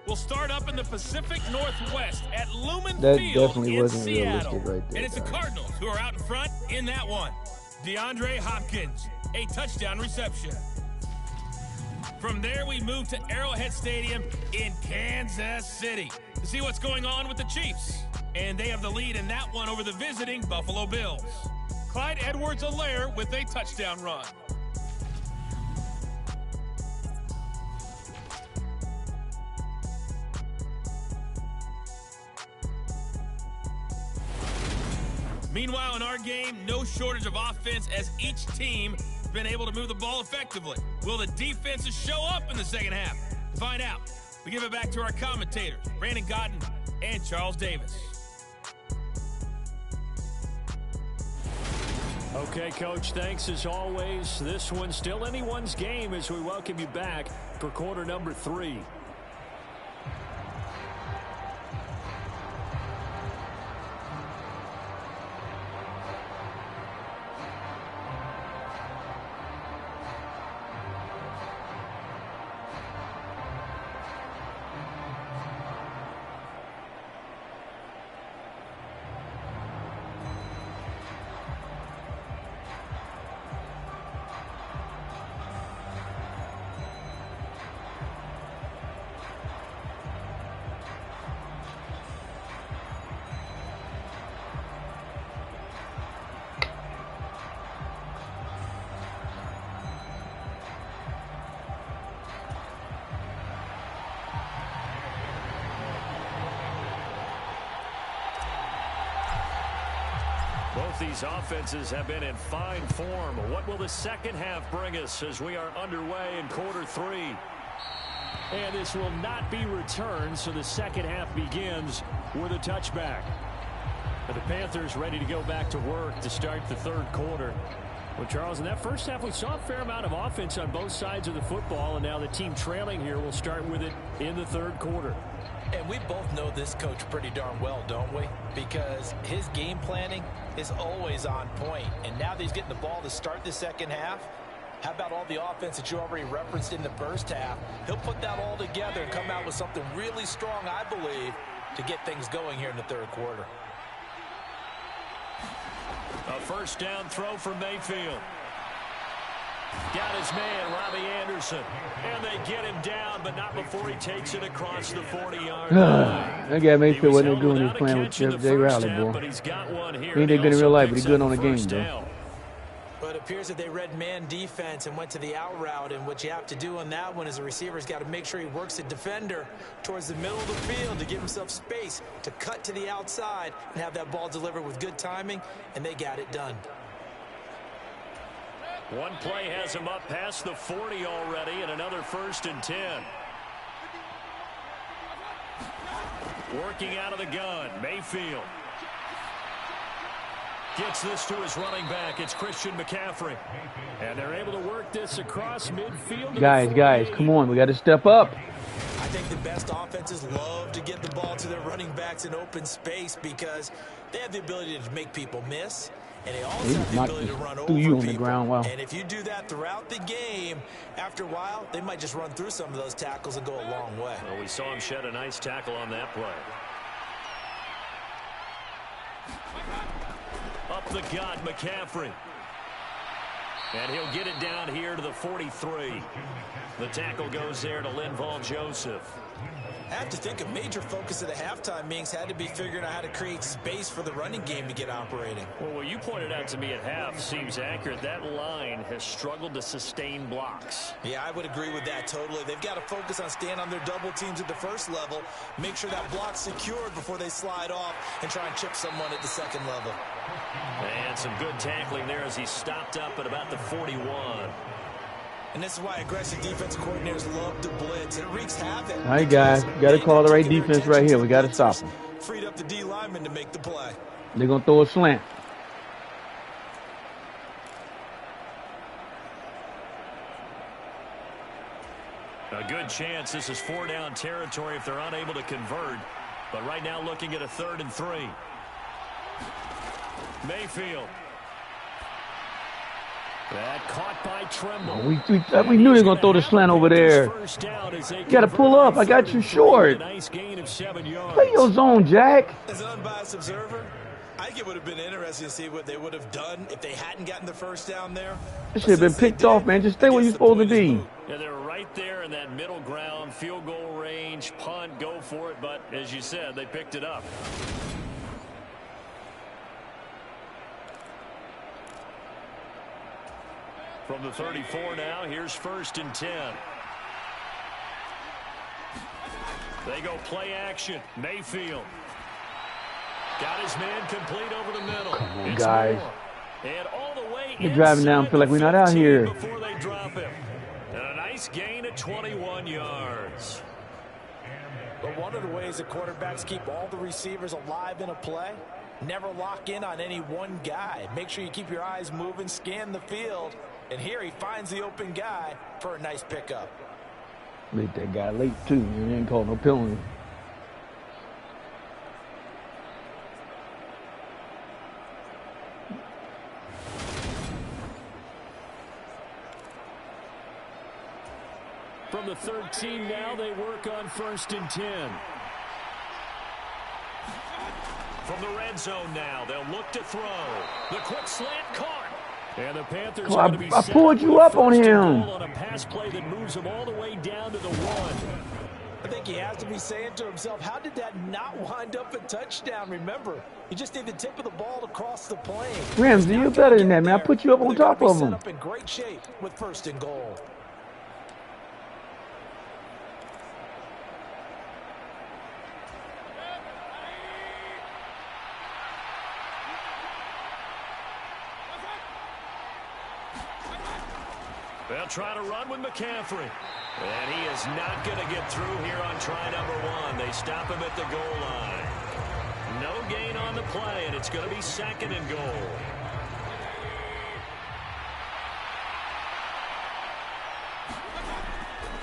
We'll start up in the Pacific Northwest at Lumen That Field definitely in wasn't Seattle. realistic right there, And it's the guys. Cardinals who are out in front in that one. DeAndre Hopkins, a touchdown reception. From there, we move to Arrowhead Stadium in Kansas City to see what's going on with the Chiefs. And they have the lead in that one over the visiting Buffalo Bills. Clyde Edwards-Helaire with a touchdown run. Meanwhile, in our game, no shortage of offense as each team has been able to move the ball effectively. Will the defenses show up in the second half? To find out, we give it back to our commentators, Brandon Godden and Charles Davis. Okay, Coach, thanks as always. This one's still anyone's game as we welcome you back for quarter number 3. Both these offenses have been in fine form. What will the second half bring us as we are underway in quarter 3? And this will not be returned, so the second half begins with a touchback. But the Panthers ready to go back to work to start the third quarter. Well, Charles, in that first half, we saw a fair amount of offense on both sides of the football, and now the team trailing here will start with it in the third quarter. And we both know this coach pretty darn well, don't we? Because his game planning is always on point. And now that he's getting the ball to start the second half, how about all the offense that you already referenced in the first half? He'll put that all together and come out with something really strong, I believe, to get things going here in the third quarter. A first down throw for Mayfield. Got his man, Robbie Anderson. And they get him down, but not before he takes it across the 40-yard line. That guy Mayfield wasn't doing his playing with Jay Rowley, boy. He ain't that good in real life, but he's good on the game, though. But it appears that they read man defense and went to the out route, and what you have to do on that one is the receiver's got to make sure he works the defender towards the middle of the field to give himself space to cut to the outside and have that ball delivered with good timing, and they got it done. One play has him up past the 40 already, and another 1st and 10. Working out of the gun, Mayfield. Gets this to his running back. It's Christian McCaffrey. And they're able to work this across midfield. Guys, come on. We got to step up. I think the best offenses love to get the ball to their running backs in open space because they have the ability to make people miss. And they also have the ability to run over you on people. The ground. Wow. And if you do that throughout the game, after a while, they might just run through some of those tackles and go a long way. Well, we saw him shed a nice tackle on that play. Up the gut, McCaffrey. And he'll get it down here to the 43. The tackle goes there to Linval Joseph. I have to think a major focus of the halftime meetings had to be figuring out how to create space for the running game to get operating. Well, what you pointed out to me at half seems accurate. That line has struggled to sustain blocks. Yeah, I would agree with that totally. They've got to focus on staying on their double teams at the first level, make sure that block's secured before they slide off and try and chip someone at the second level. And some good tackling there as he stopped up at about the 41. And this is why aggressive defensive coordinators love to blitz. It wreaks havoc. All right, guys. Got to call the right defense right here. We got to stop them. Freed up the D lineman to make the play. They're going to throw a slant. A good chance this is 4-down territory if they're unable to convert. But right now looking at a 3rd and 3. Mayfield. That caught by Tremble. We knew they were going to throw the slant over there. You got to pull up. I got you short. Nice gain of 7 yards. Play your zone, Jack. As an unbiased observer, I think it would have been interesting to see what they would have done if they hadn't gotten the first down there. It should have been picked off, man. Just stay where you're supposed to be. Yeah, they're right there in that middle ground, field goal range, punt, go for it. But as you said, they picked it up. From the 34 now, here's 1st and 10. They go play action. Mayfield. Got his man complete over the middle. Come on, it's guys. And all the way You're driving down, feel like we're not out here. Before they drop him. And a nice gain of at 21 yards. But one of the ways that quarterbacks keep all the receivers alive in a play, never lock in on any one guy. Make sure you keep your eyes moving, scan the field. And here he finds the open guy for a nice pickup. Beat that guy late, too. He ain't called no penalty. From the 13 now, they work on 1st and 10. From the red zone now, they'll look to throw. The quick slant caught. And the Panthers are going to be I pulled you up on him. On a pass play that moves him all the way down to the 1. I think he has to be saying to himself, how did that not wind up a touchdown? Remember, you just need the tip of the ball to cross the plane. Ramsey, you're better than that, man. I put you up on top of him. Set up in great shape with 1st and goal. They'll try to run with McCaffrey. And he is not going to get through here on try number 1. They stop him at the goal line. No gain on the play, and it's going to be 2nd and goal.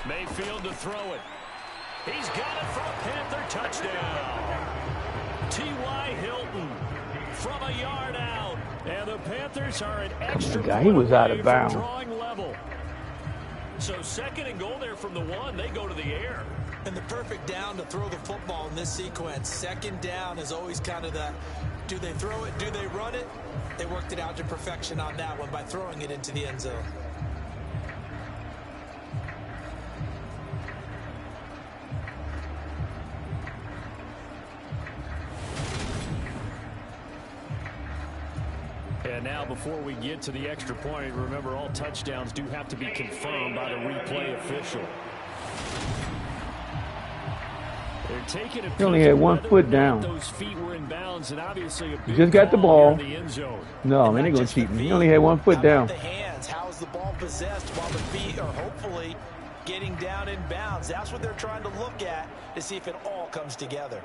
Mayfield to throw it. He's got it for a Panther touchdown. T.Y. Hilton from a yard out. And the Panthers are at extra point. He was out of bounds. Drawing level. So 2nd and goal there from the 1. They go to the air. And the perfect down to throw the football in this sequence. 2nd down is always kind of that, do they throw it, do they run it? They worked it out to perfection on that one by throwing it into the end zone. And now before we get to the extra point, remember all touchdowns do have to be confirmed by the replay official. They're taking he only had 1 foot down. Those feet were in bounds, and obviously he just got the ball. The end zone. No, man, they're going to cheat me. He only had 1 foot down. The hands, how's the ball possessed while the feet are hopefully getting down in bounds? That's what they're trying to look at to see if it all comes together.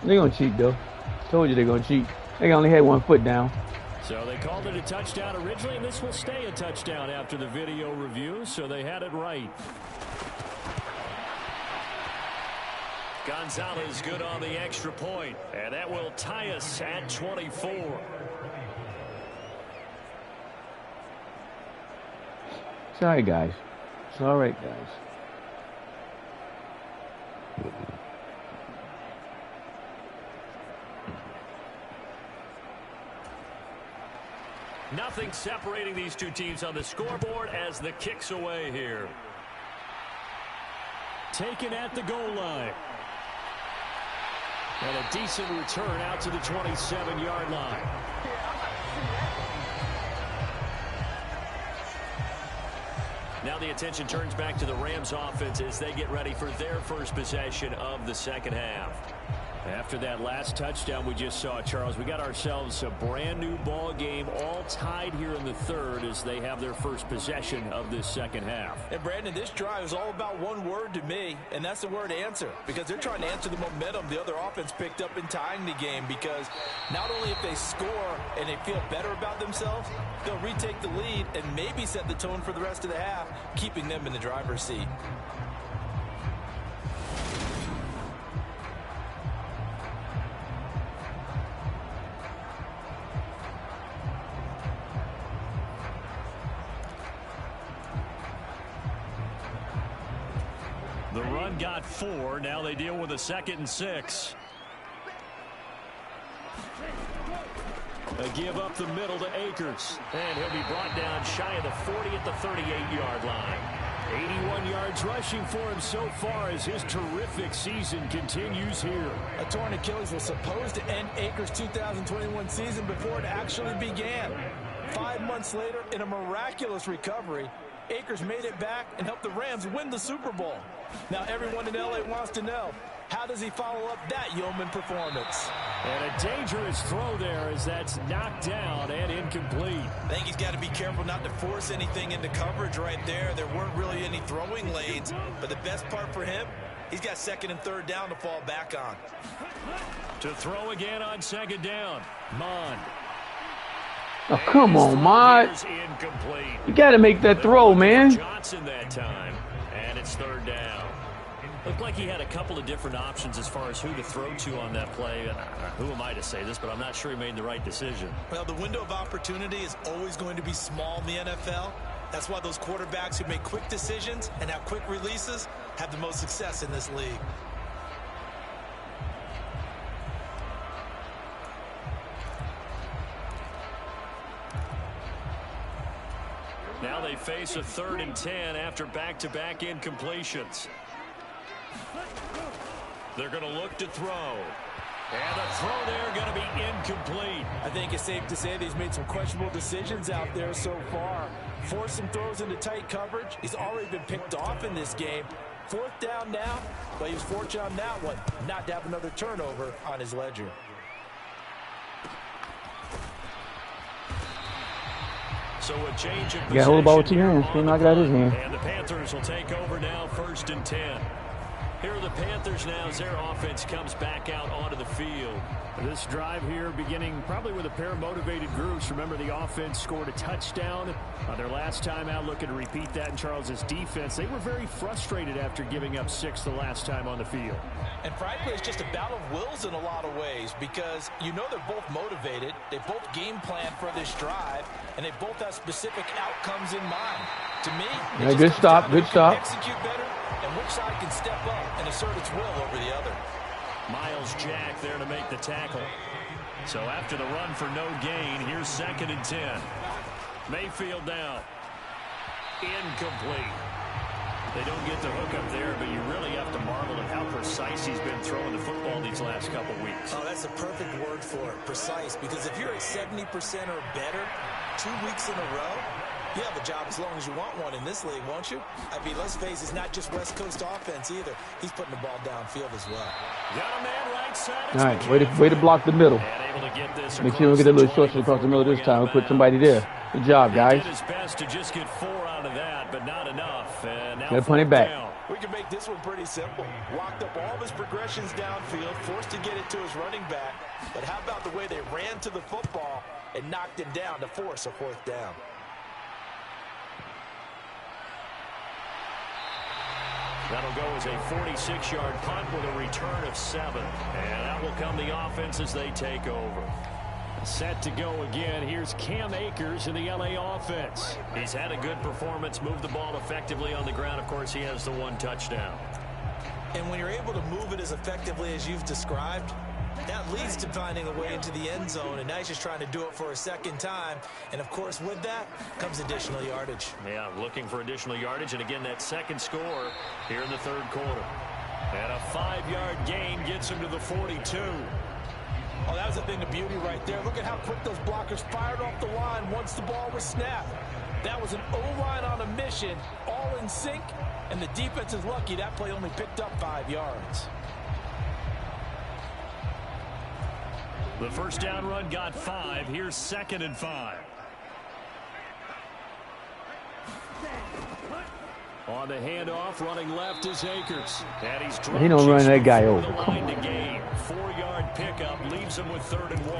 They're going to cheat, though. Told you they're going to cheat. They only had 1 foot down. So they called it a touchdown originally, and this will stay a touchdown after the video review, so they had it right. Gonzalez good on the extra point, and that will tie us at 24. It's all right, guys. It's all right, guys. Nothing separating these two teams on the scoreboard as the kick's away here. Taken at the goal line. And a decent return out to the 27-yard line. Now the attention turns back to the Rams offense as they get ready for their first possession of the 2nd half. After that last touchdown we just saw, Charles, we got ourselves a brand new ball game, all tied here in the 3rd as they have their first possession of this 2nd half. And Brandon, this drive is all about one word to me, and that's the word answer, because they're trying to answer the momentum the other offense picked up in tying the game, because not only if they score and they feel better about themselves, they'll retake the lead and maybe set the tone for the rest of the half, keeping them in the driver's seat. The run got 4. Now they deal with a 2nd and 6. A give up the middle to Akers. And he'll be brought down shy of the 40 at the 38-yard line. 81 yards rushing for him so far as his terrific season continues here. A torn Achilles was supposed to end Akers' 2021 season before it actually began. 5 months later, in a miraculous recovery, Akers made it back and helped the Rams win the Super Bowl. Now everyone in LA wants to know, How does he follow up that yeoman performance? And a dangerous throw there as that's knocked down and incomplete. I think he's got to be careful not to force anything into coverage right there. There weren't really any throwing lanes, but the best part for him, he's got second and third down to fall back on. To throw again on second down. Mond. Oh, come on, Mond. Incomplete. You got to make that throw, man. Johnson that time, and it's third down. Looked like he had a couple of different options as far as who to throw to on that play. And who am I to say this, but I'm not sure he made the right decision. Well, the window of opportunity is always going to be small in the NFL. That's why those quarterbacks who make quick decisions and have quick releases have the most success in this league. Now they face a 3rd and 10 after back-to-back incompletions. They're going to look to throw. And the throw there going to be incomplete. I think it's safe to say that he's made some questionable decisions out there so far. Forced some throws into tight coverage. He's already been picked off in this game. 4th down now, but he was fortunate on that one not to have another turnover on his ledger. So a change of You got to hold the ball with 2 hands. Can't knock it out of his hand. And the Panthers will take over now, 1st and 10. Here are the Panthers now as their offense comes back out onto the field. This drive here beginning probably with a pair of motivated groups. Remember, the offense scored a touchdown their last time out, looking to repeat that in Charles's defense. They were very frustrated after giving up 6 the last time on the field. And frankly, it's just a battle of wills in a lot of ways because you know they're both motivated. They both game plan for this drive, and they both have specific outcomes in mind. To me, yeah, good stop, good stop. Execute better, and which side can step up and assert its will over the other. Miles Jack there to make the tackle. So after the run for no gain, here's 2nd and 10. Mayfield now. Incomplete. They don't get the hook up there, but you really have to marvel at how precise he's been throwing the football these last couple weeks. Oh, that's a perfect word for it, precise, because if you're at 70% or better 2 weeks in a row, you have a job as long as you want one in this league, won't you? I mean, let's face it, it's not just West Coast offense either. He's putting the ball downfield as well. Got a man right side. All right, way to block the middle. Able to get this Make sure we don't get a little short across the middle this time. We'll put somebody there. Good job, guys. He did his best to just get 4 out of that, but not enough. And now gotta punt it back. Down. We can make this one pretty simple. Walked up all of his progressions downfield, forced to get it to his running back. But how about the way they ran to the football and knocked him down to force a 4th down? That'll go as a 46-yard punt with a return of 7. And that will come the offense as they take over. Set to go again. Here's Cam Akers in the LA offense. He's had a good performance, moved the ball effectively on the ground. Of course, he has the 1 touchdown. And when you're able to move it as effectively as you've described, that leads to finding a way into the end zone, and now he's just trying to do it for a 2nd time. And, of course, with that comes additional yardage. Yeah, looking for additional yardage, and again, that 2nd score here in the 3rd quarter. And a 5-yard gain gets him to the 42. Oh, that was a thing of beauty right there. Look at how quick those blockers fired off the line once the ball was snapped. That was an O-line on a mission, all in sync, and the defense is lucky that play only picked up 5 yards. The 1st down run got 5. Here's 2nd and 5. On the handoff, running left is Akers. And he's He don't run that guy over. The line to gain. 4-yard pickup leaves him with 3rd and 1.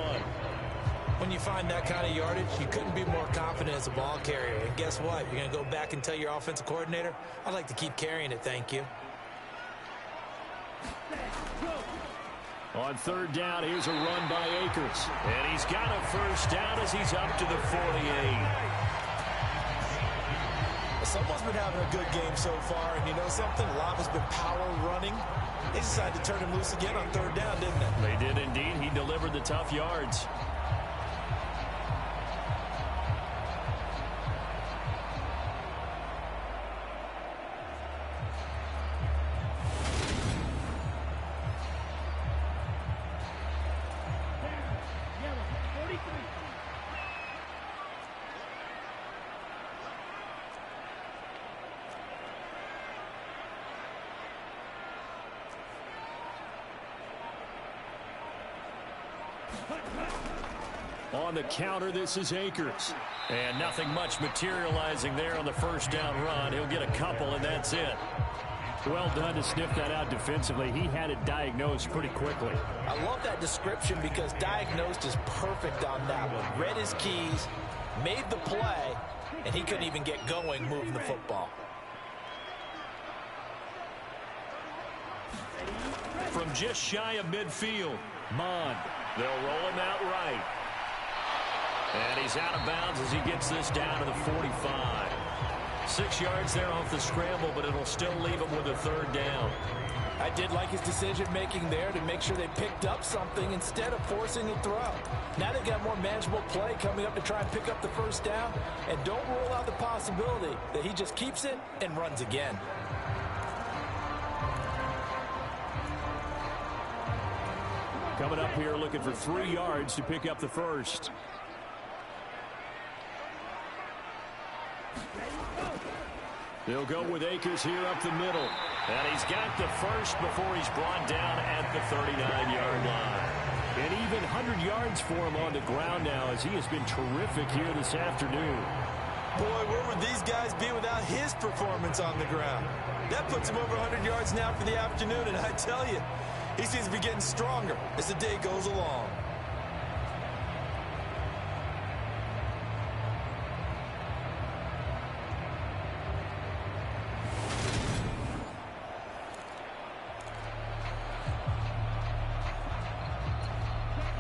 When you find that kind of yardage, you couldn't be more confident as a ball carrier. And guess what? You're going to go back and tell your offensive coordinator, I'd like to keep carrying it, thank you. On 3rd down, here's a run by Akers. And he's got a 1st down as he's up to the 48. Someone's been having a good game so far, and you know something? A lot has been power running. They decided to turn him loose again on 3rd down, didn't they? They did indeed. He delivered the tough yards. On the counter, this is Akers. And nothing much materializing there on the first down run. He'll get a couple, and that's it. Well done to sniff that out defensively. He had it diagnosed pretty quickly. I love that description because diagnosed is perfect on that one. Read his keys, made the play, and he couldn't even get going moving the football. From just shy of midfield, Mond. They'll roll him out right. And he's out of bounds as he gets this down to the 45. 6 yards there off the scramble, but it'll still leave him with a third down. I did like his decision-making there to make sure they picked up something instead of forcing a throw. Now they've got more manageable play coming up to try and pick up the first down, and don't rule out the possibility that he just keeps it and runs again. Coming up here looking for 3 yards to pick up the first. They'll go with Akers here up the middle. And he's got the first before he's brought down at the 39-yard line. And even 100 yards for him on the ground now as he has been terrific here this afternoon. Boy, where would these guys be without his performance on the ground? That puts him over 100 yards now for the afternoon, and I tell you, he seems to be getting stronger as the day goes along.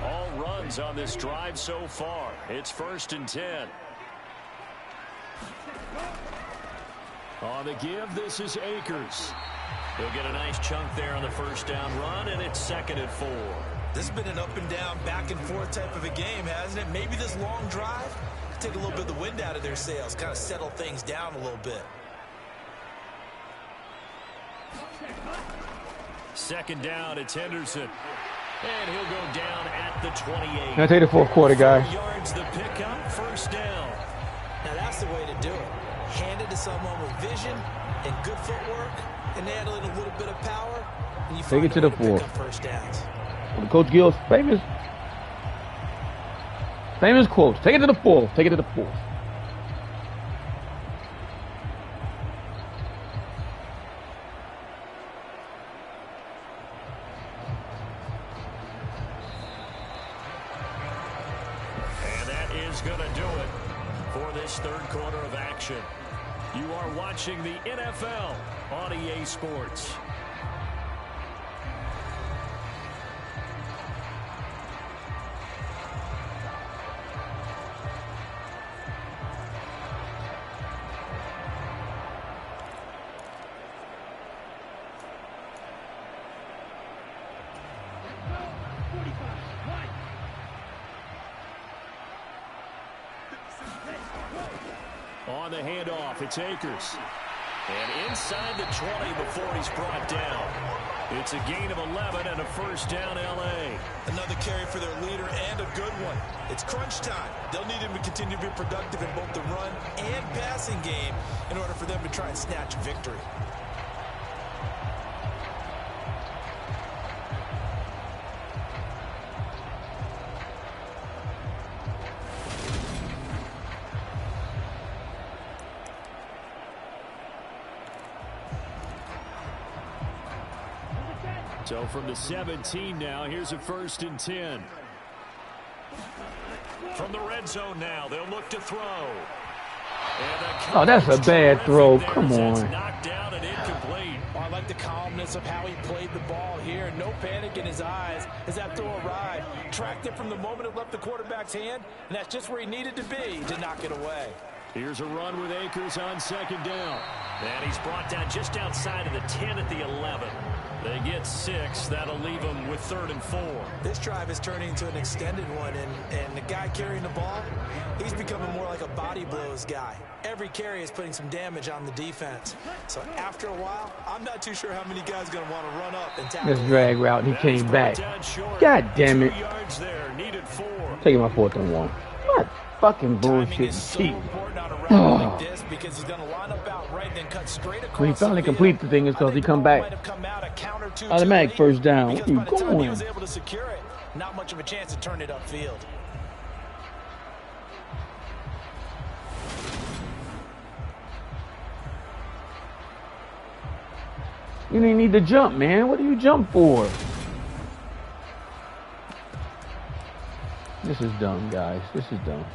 All runs on this drive so far. It's 1st and 10. On the give, this is Akers. He'll get a nice chunk there on the first down run, and it's 2nd and 4. This has been an up and down, back and forth type of a game, hasn't it? Maybe this long drive take a little bit of the wind out of their sails, kind of settle things down a little bit. 2nd down, it's Henderson. And he'll go down at the 28. I'll take the fourth quarter, guys. 4 yards the pickup, first down. Now that's the way to do it. Hand it to someone with vision and good footwork, and add a little bit of power, and you take it to the 4. First downs. Coach Gill's famous quote. Take it to the 4. Take it to the 4. And that is going to do it for this third quarter of action. You are watching the NFL on EA Sports. On the handoff, it's Akers. And inside the 20 before he's brought down. It's a gain of 11 and a first down, L.A. Another carry for their leader and a good one. It's crunch time. They'll need him to continue to be productive in both the run and passing game in order for them to try and snatch victory. So from the 17 now, here's a 1st and 10. From the red zone now, they'll look to throw. Oh, that's a bad throw. Come on. Knocked down and incomplete. Oh, I like the calmness of how he played the ball here. No panic in his eyes as that throw arrived. Tracked it from the moment it left the quarterback's hand, and that's just where he needed to be to knock it away. Here's a run with Akers on 2nd down. And he's brought down just outside of the 10 at the 11. They get 6. That'll leave them with 3rd and 4. This drive is turning into an extended one, and the guy carrying the ball, he's becoming more like a body blows guy. Every carry is putting some damage on the defense. So after a while, I'm not too sure how many guys are going to want to run up and tackle. This drag route, and he came back. God damn it. 2 yards there, needed 4. Taking my 4th and 1. What fucking bullshit cheat. Like this because he's going to line up out right, then cut straight across. When he finally completes the thing, it's because he come back. Automatic first down. Where you going? He was able to secure it. not much of a chance to turn it upfield. You didn't need to jump, man. What do you jump for? This is dumb, guys. This is dumb.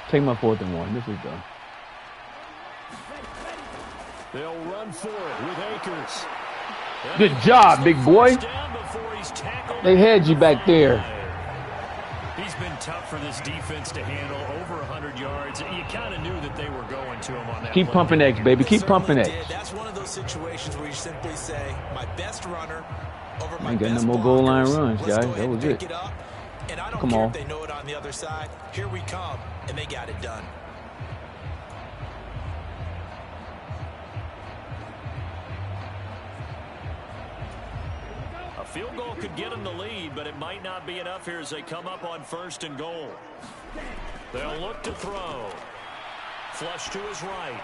Take my 4th and 1. This is dumb. They'll run for it with Akers. Good job, big boy. They had you back there. He's been tough for this defense to handle, over 100 yards. You kind of knew that they were going to him on that. Keep pumping X, baby. Keep pumping X. That's one of those situations where you simply say, my best runner over my ain't got no best more goal line blockers. runs, Let's guys. go ahead That was and it. pick up. And I don't Come care on. if they know it on the other side. Here we come, and they got it done. A field goal could get them the lead, but it might not be enough here as they come up on 1st and goal. They'll look to throw. Flush to his right.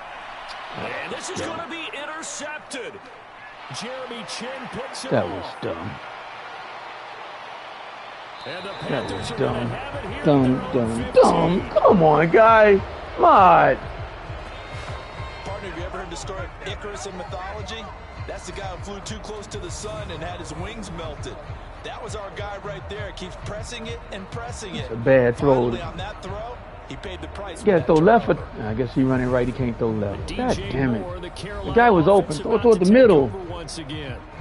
And this is going to be intercepted. Jeremy Chin picks it That off. was dumb. And the That Panthers was are dumb. gonna have it here Dumb, at their own dumb, 15. dumb. Come on, guys. Come on. Partner, have you ever heard the story of Icarus in mythology? That's the guy who flew too close to the sun and had his wings melted. That was our guy right there. Keeps pressing it and pressing it. It's a bad throw. Finally, on that throw, he paid the price. You gotta for throw that left. turnover. I guess he running right. He can't throw left. God DJ damn Moore, it. the The guy was open. Throw it toward the middle.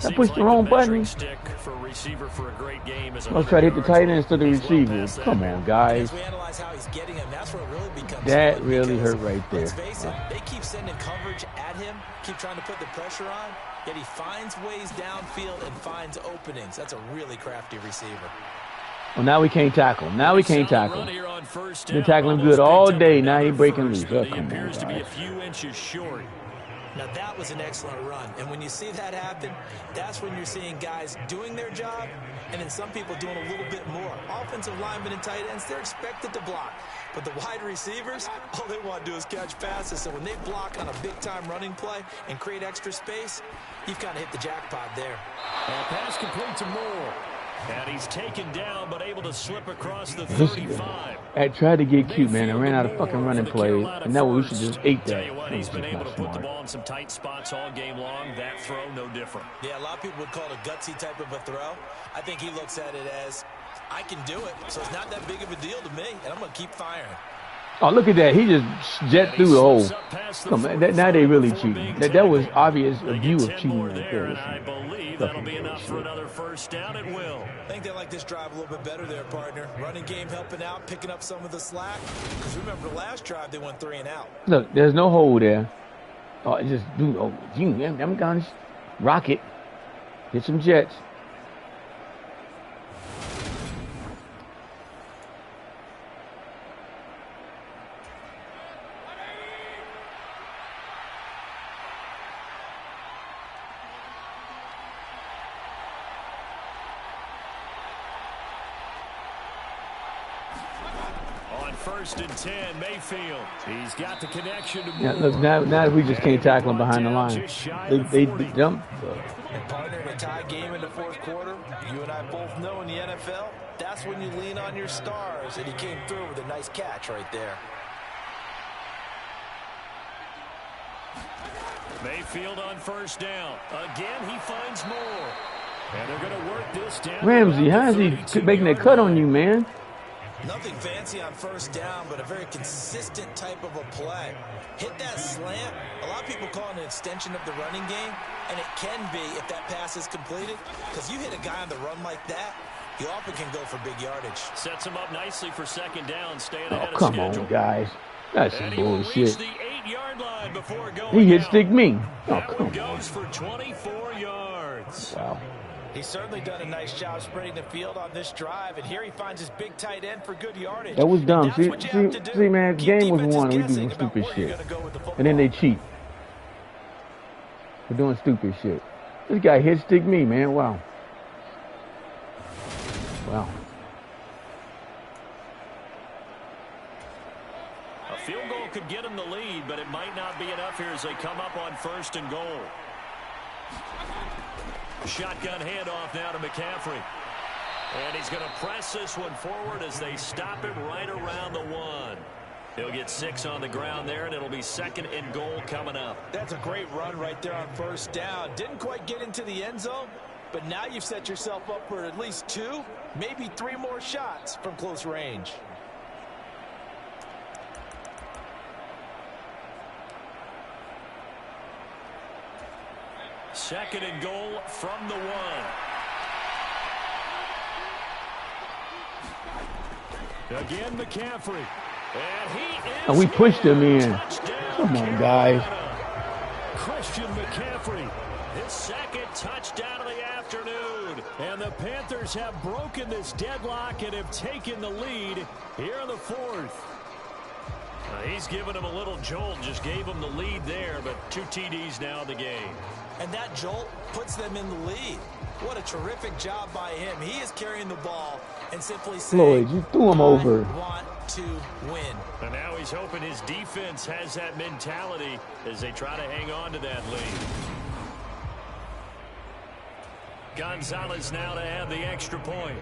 I pushed the wrong button. Stick for a receiver for a great game is Let's try to hit the tight end instead of the He's well receiver. past that Come now. on, guys. As we analyze how he's getting him, that's where it really becomes That fun, really because, hurt right there. Let's face it, they keep sending coverage at him, keep trying to put the pressure on, yet he finds ways downfield and finds openings. That's a really crafty receiver. Well, now we can't tackle him. Now we can't tackle Run him. here on 1st Been down. tackling him Almost good all picked up day. Now he another breaking first, loose. but Oh, he come on, appears to be a guys. few inches short. Now that was an excellent run, and when you see that happen, that's when you're seeing guys doing their job, and then some people doing a little bit more. Offensive linemen and tight ends, they're expected to block, but the wide receivers, all they want to do is catch passes, so when they block on a big-time running play and create extra space, you've kind of hit the jackpot there. And pass complete to Moore. And he's taken down, but able to slip across the 35. I tried to get cute, man. I ran out of fucking running plays, and now we should just ate Tell that. you what, That he's was been just able to not put the smart. ball in some tight spots all game long. That throw, no different. Yeah, a lot of people would call it a gutsy type of a throw. I think he looks at it as, I can do it, so it's not that big of a deal to me, and I'm going to keep firing. Oh, look at that. He just jet through the hole. Come on, now they really cheating. That was obvious a view of cheating right there. And I believe that'll be enough for another first down. It will. I think they like this drive a little bit better there, partner. Running game helping out, picking up some of the slack. Because remember, the last drive, they went 3 and out. Look, there's no hole there. Oh, it just do. Oh, them guns. Rocket. Hit some jets. On 1st and 10, Mayfield. He's got the connection to Moore. Yeah, look, now we just can't tackle him behind the line. They dump. And partner, in a tie game in the 4th quarter, you and I both know in the NFL, that's when you lean on your stars, and he came through with a nice catch right there. Mayfield on 1st down. Again, he finds Moore. And they're going to work this down. Ramsey, how is he making that cut on you, man? Nothing fancy on 1st down, but a very consistent type of a play. Hit that slant. A lot of people call it an extension of the running game, and it can be if that pass is completed, because you hit a guy on the run like that, you often can go for big yardage. Sets him up nicely for 2nd down, staying Oh, ahead of come schedule. on, guys. That's some And he will reach bullshit. the 8-yard line before going He hit out. stick me. Oh, That come one on. goes for 24 yards. Wow. He's certainly done a nice job spreading the field on this drive, and here he finds his big tight end for good yardage. That was dumb. That's See, what you have to do. man, the Keep game was defenses won. We guessing doing about stupid where you're shit. gonna go with the And then they football. cheat. We're doing stupid shit. This guy hit stick me, man. Wow. Wow. A field goal could get him the lead, but it might not be enough here as they come up on 1st and goal. Shotgun handoff now to McCaffrey. And he's going to press this one forward as they stop it right around the 1. He'll get 6 on the ground there, and it'll be 2nd and goal coming up. That's a great run right there on first down. Didn't quite get into the end zone, but now you've set yourself up for at least 2, maybe 3 more shots from close range. Second and goal from the 1. Again, McCaffrey. And he is and we pushed him in. Come on, guys. Christian McCaffrey, his 2nd touchdown of the afternoon. And the Panthers have broken this deadlock and have taken the lead here in the 4th. He's given him a little jolt, just gave him the lead there, but 2 TDs now in the game. And that jolt puts them in the lead. What a terrific job by him. He is carrying the ball and simply saying, Floyd, you threw him over. I want to win. And now he's hoping his defense has that mentality as they try to hang on to that lead. Gonzalez now to have the extra point.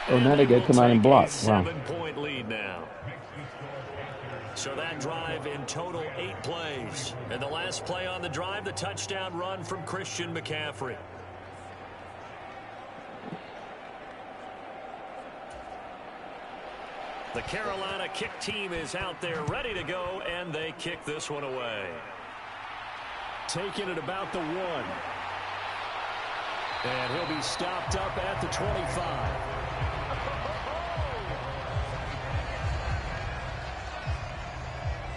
Oh, now they got to come out and block. Wow. 7-point lead now. So that drive in total 8 plays. And the last play on the drive, the touchdown run from Christian McCaffrey. The Carolina kick team is out there ready to go, and they kick this one away. Taking it about the 1. And he'll be stopped up at the 25.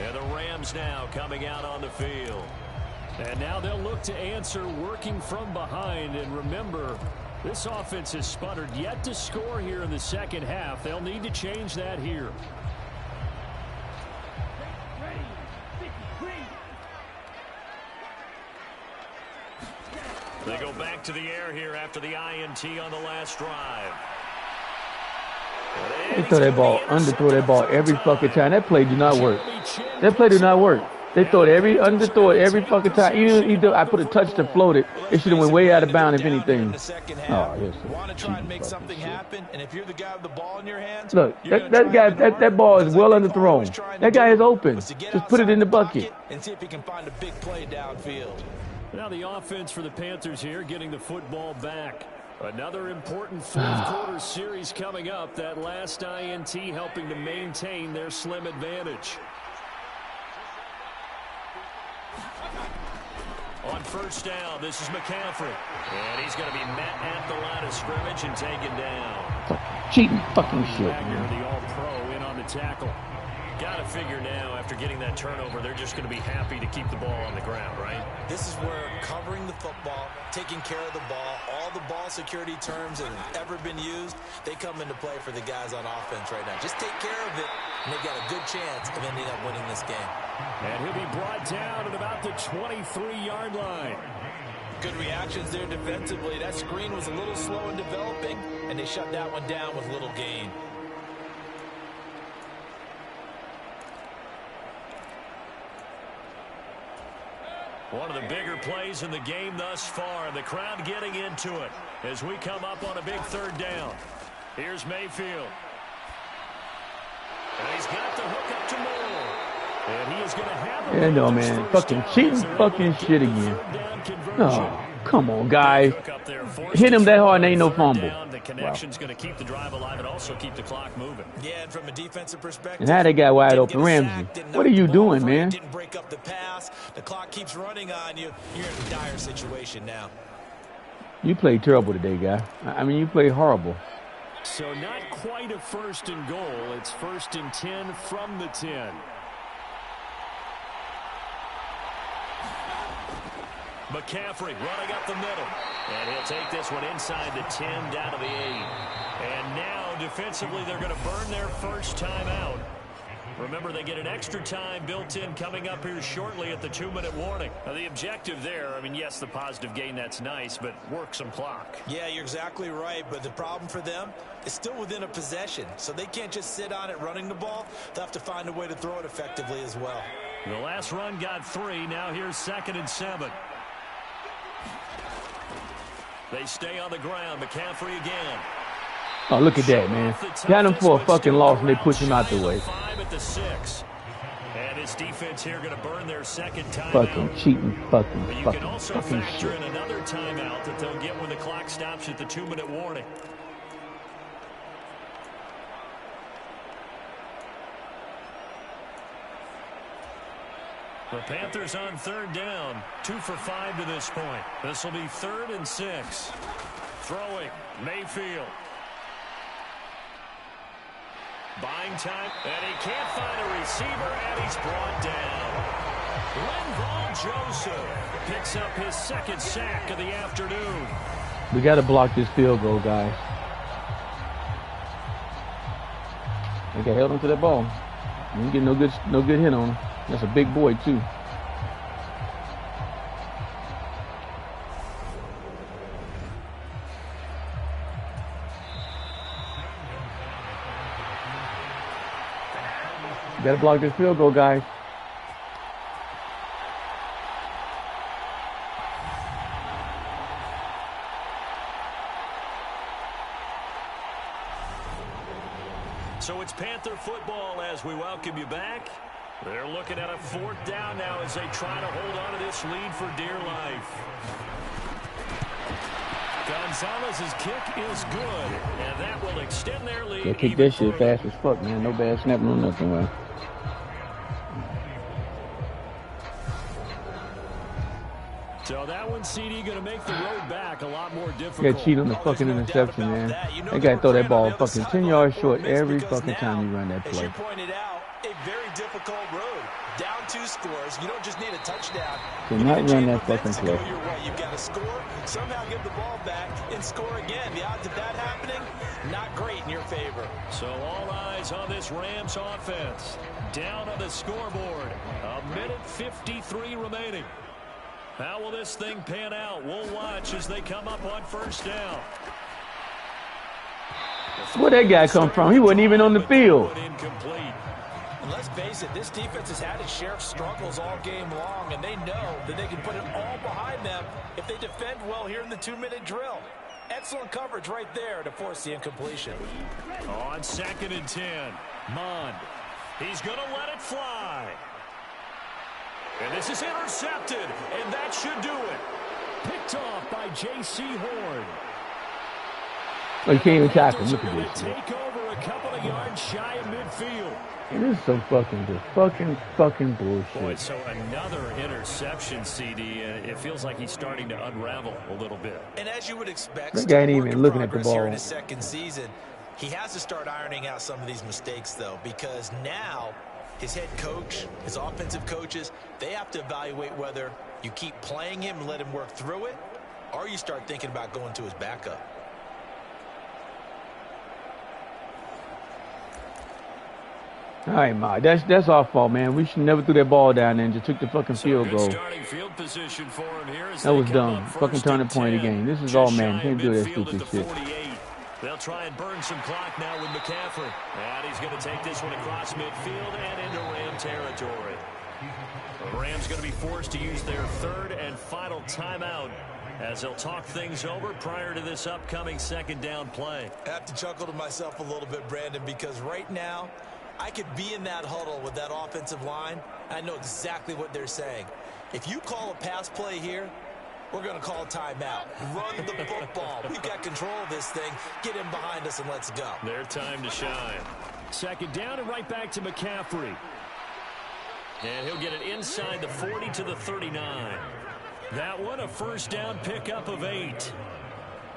And the Rams now coming out on the field. And now they'll look to answer working from behind. And remember, this offense has sputtered yet to score here in the second half. They'll need to change that here. They go back to the air here after the INT on the last drive. They throw that ball, underthrow that ball every fucking time. That play do not work. That play do not work. They throw it underthrow it every fucking time. Either I put a touch to float it. It should have went way out of bounds, if anything. Oh, yes. Want to try and make something happen, and if you're the guy with the ball in your hands, look, that ball is well underthrown. That guy is open. Just put it in the bucket. And see if he can find a big play downfield. Now the offense for the Panthers here, getting the football back. Another important fourth-quarter series coming up. That last INT helping to maintain their slim advantage. On first down, this is McCaffrey. And he's going to be met at the line of scrimmage and taken down. Cheating fucking shit, Wagner, man. the all-pro, in on the tackle. Got to figure now, after getting that turnover, they're just going to be happy to keep the ball on the ground, right? This is where covering the football, taking care of the ball, all the ball security terms that have ever been used, they come into play for the guys on offense right now. Just take care of it, and they've got a good chance of ending up winning this game. And he'll be brought down at about the 23-yard line. Good reactions there defensively. That screen was a little slow in developing, and they shut that one down with little gain. One of the bigger plays in the game thus far. The crowd getting into it as we come up on a big third down. Here's Mayfield. And he's got the hook up to Moore. And he is going to have Yeah, no, man. Fucking cheating fucking shit again. Oh, come on, guys. Hit him that hard and ain't no fumble. The connection's going to keep the drive alive and also keep the clock moving. Yeah, and from a defensive perspective, And now they got wide open. Ramsey, what are you doing, man? Didn't break up the pass. The clock keeps running on you. You're in a dire situation now. You played terrible today, guy. I mean, you played horrible. So not quite a first and goal. It's 1st and 10 from the 10. McCaffrey running up the middle. And he'll take this one inside the 10 down to the 8. And now defensively they're going to burn their first time out. Remember, they get an extra time built in coming up here shortly at the 2-minute warning. Now, the objective there, I mean, yes, the positive gain, that's nice, but work some clock. Yeah, you're exactly right, but the problem for them is still within a possession, so they can't just sit on it running the ball. They'll have to find a way to throw it effectively as well. The last run got 3. Now here's 2nd and 7. They stay on the ground. McCaffrey again. Oh, look at that, man. Got him for a fucking loss, and they push him out the way. 5 at the 6. And his defense here going to burn their second timeout. Fucking cheating, fucking But you can also factor in another timeout that they'll get when the clock stops at the 2-minute warning. The Panthers on 3rd down. 2 for 5 to this point. This will be 3rd and 6. Throwing, Mayfield. Buying time, and he can't find a receiver, and he's brought down. Linval Joseph picks up his 2nd sack of the afternoon. We got to block this field goal, guys. They got held onto that ball. You didn't get no good hit on him. That's a big boy, too. You gotta block this field goal, guys. So it's Panther football as we welcome you back. They're looking at a 4th down now as they try to hold on to this lead for dear life. Gonzalez's kick is good, and that will extend their lead. They kick that shit fast as fuck, man. No bad snapping or nothing, man. So that one, CD, going to make the road back a lot more difficult. You got cheat on the fucking interception, man. They got to throw that ball fucking 10 yards short every fucking time you run that play. As you pointed out, a very difficult road. Down 2 scores. You don't just need a touchdown. Do not run that fucking play. You've got to score, somehow give the ball back, and score again. The odds of that happening, not great in your favor. So all eyes on this Rams offense. Down on the scoreboard. 1:53 remaining. How will this thing pan out? We'll watch as they come up on 1st down. Where'd that guy come from? He wasn't even on the field. Incomplete. And let's face it, this defense has had its share of struggles all game long, and they know that they can put it all behind them if they defend well here in the 2-minute drill. Excellent coverage right there to force the incompletion. On 2nd and 10, Mond. He's going to let it fly. And this is intercepted, and that should do it. Picked off by J.C. Horn. Oh, you can't even tackle him. Look at this. Take over a couple of yards shy of midfield. This is some fucking bullshit. Boy, so another interception, CD, and it feels like he's starting to unravel a little bit. And as you would expect, that guy ain't even looking at the ball. Here in his 2nd season, he has to start ironing out some of these mistakes, though, because now his head coach, his offensive coaches, they have to evaluate whether you keep playing him and let him work through it, or you start thinking about going to his backup. All right, Ma. That's our fault, man. We should never threw that ball down there and just took the fucking field goal. Field position for him here that was dumb. Fucking turning point of the game. This is all, man. Can't do that stupid shit. They'll try and burn some clock now with McCaffrey. And he's going to take this one across midfield and into Ram territory. The Rams going to be forced to use their 3rd and final timeout as they'll talk things over prior to this upcoming 2nd down play. I have to chuckle to myself a little bit, Brandon, because right now I could be in that huddle with that offensive line. I know exactly what they're saying. If you call a pass play here, we're going to call a timeout. Run the football. We've got control of this thing. Get him behind us and let's go. Their time to shine. 2nd down and right back to McCaffrey. And he'll get it inside the 40 to the 39. That one a 1st down pickup of 8.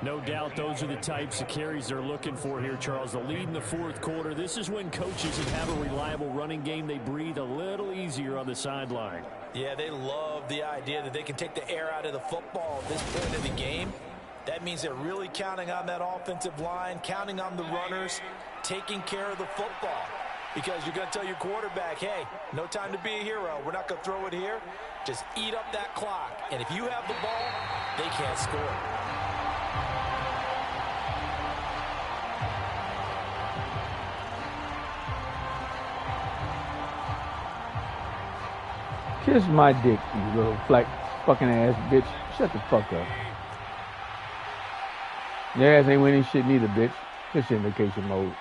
No doubt those are the types of carries they're looking for here, Charles. The lead in the 4th quarter. This is when coaches that have a reliable running game, they breathe a little easier on the sideline. Yeah, they love the idea that they can take the air out of the football at this point of the game. That means they're really counting on that offensive line, counting on the runners, taking care of the football. Because you're going to tell your quarterback, hey, no time to be a hero. We're not going to throw it here. Just eat up that clock. And if you have the ball, they can't score. Kiss my dick, you little flat fucking ass bitch. Shut the fuck up. Your ass ain't winning shit neither, bitch. Just in vacation mode.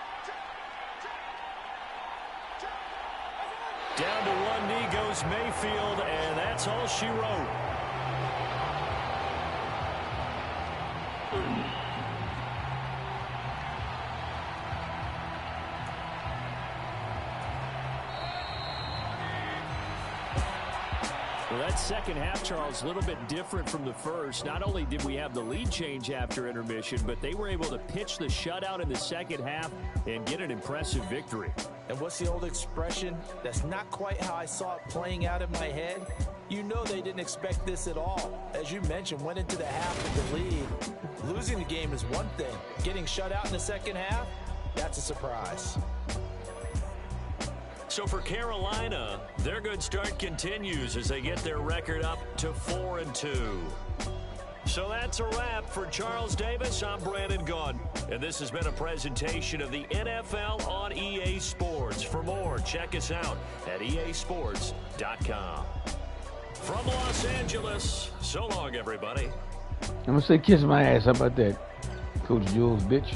Down to one knee goes Mayfield, and that's all she wrote. Well, that second half, Charles, a little bit different from the first. Not only did we have the lead change after intermission, but they were able to pitch the shutout in the second half and get an impressive victory. And what's the old expression? That's not quite how I saw it playing out in my head. You know they didn't expect this at all. As you mentioned, went into the half with the lead. Losing the game is one thing. Getting shut out in the second half, that's a surprise. So for Carolina, their good start continues as they get their record up to 4-2. So that's a wrap for Charles Davis. I'm Brandon Gaudin, and this has been a presentation of the NFL on EA Sports. For more, check us out at easports.com. From Los Angeles, so long, everybody. I'm gonna say kiss my ass. How about that, Coach Jules, bitch?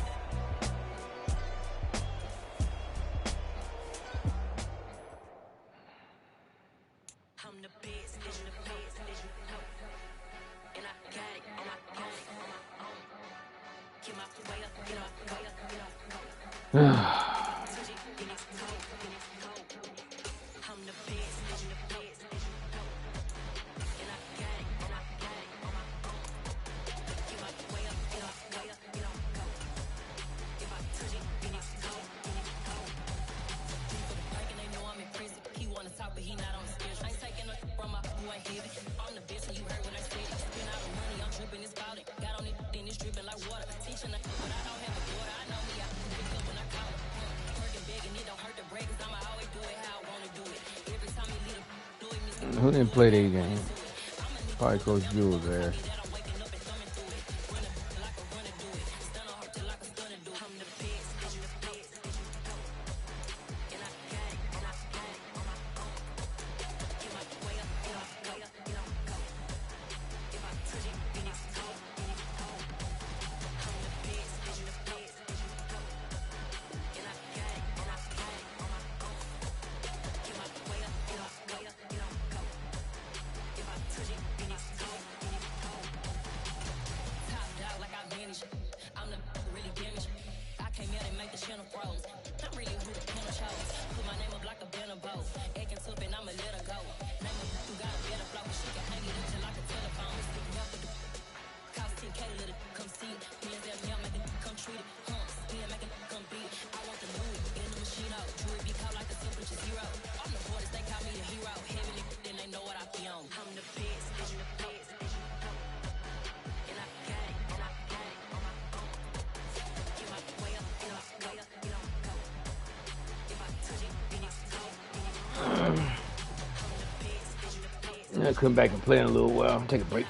Who didn't play that game? Probably Coach Jules there. I'll come back and play in a little while. Take a break.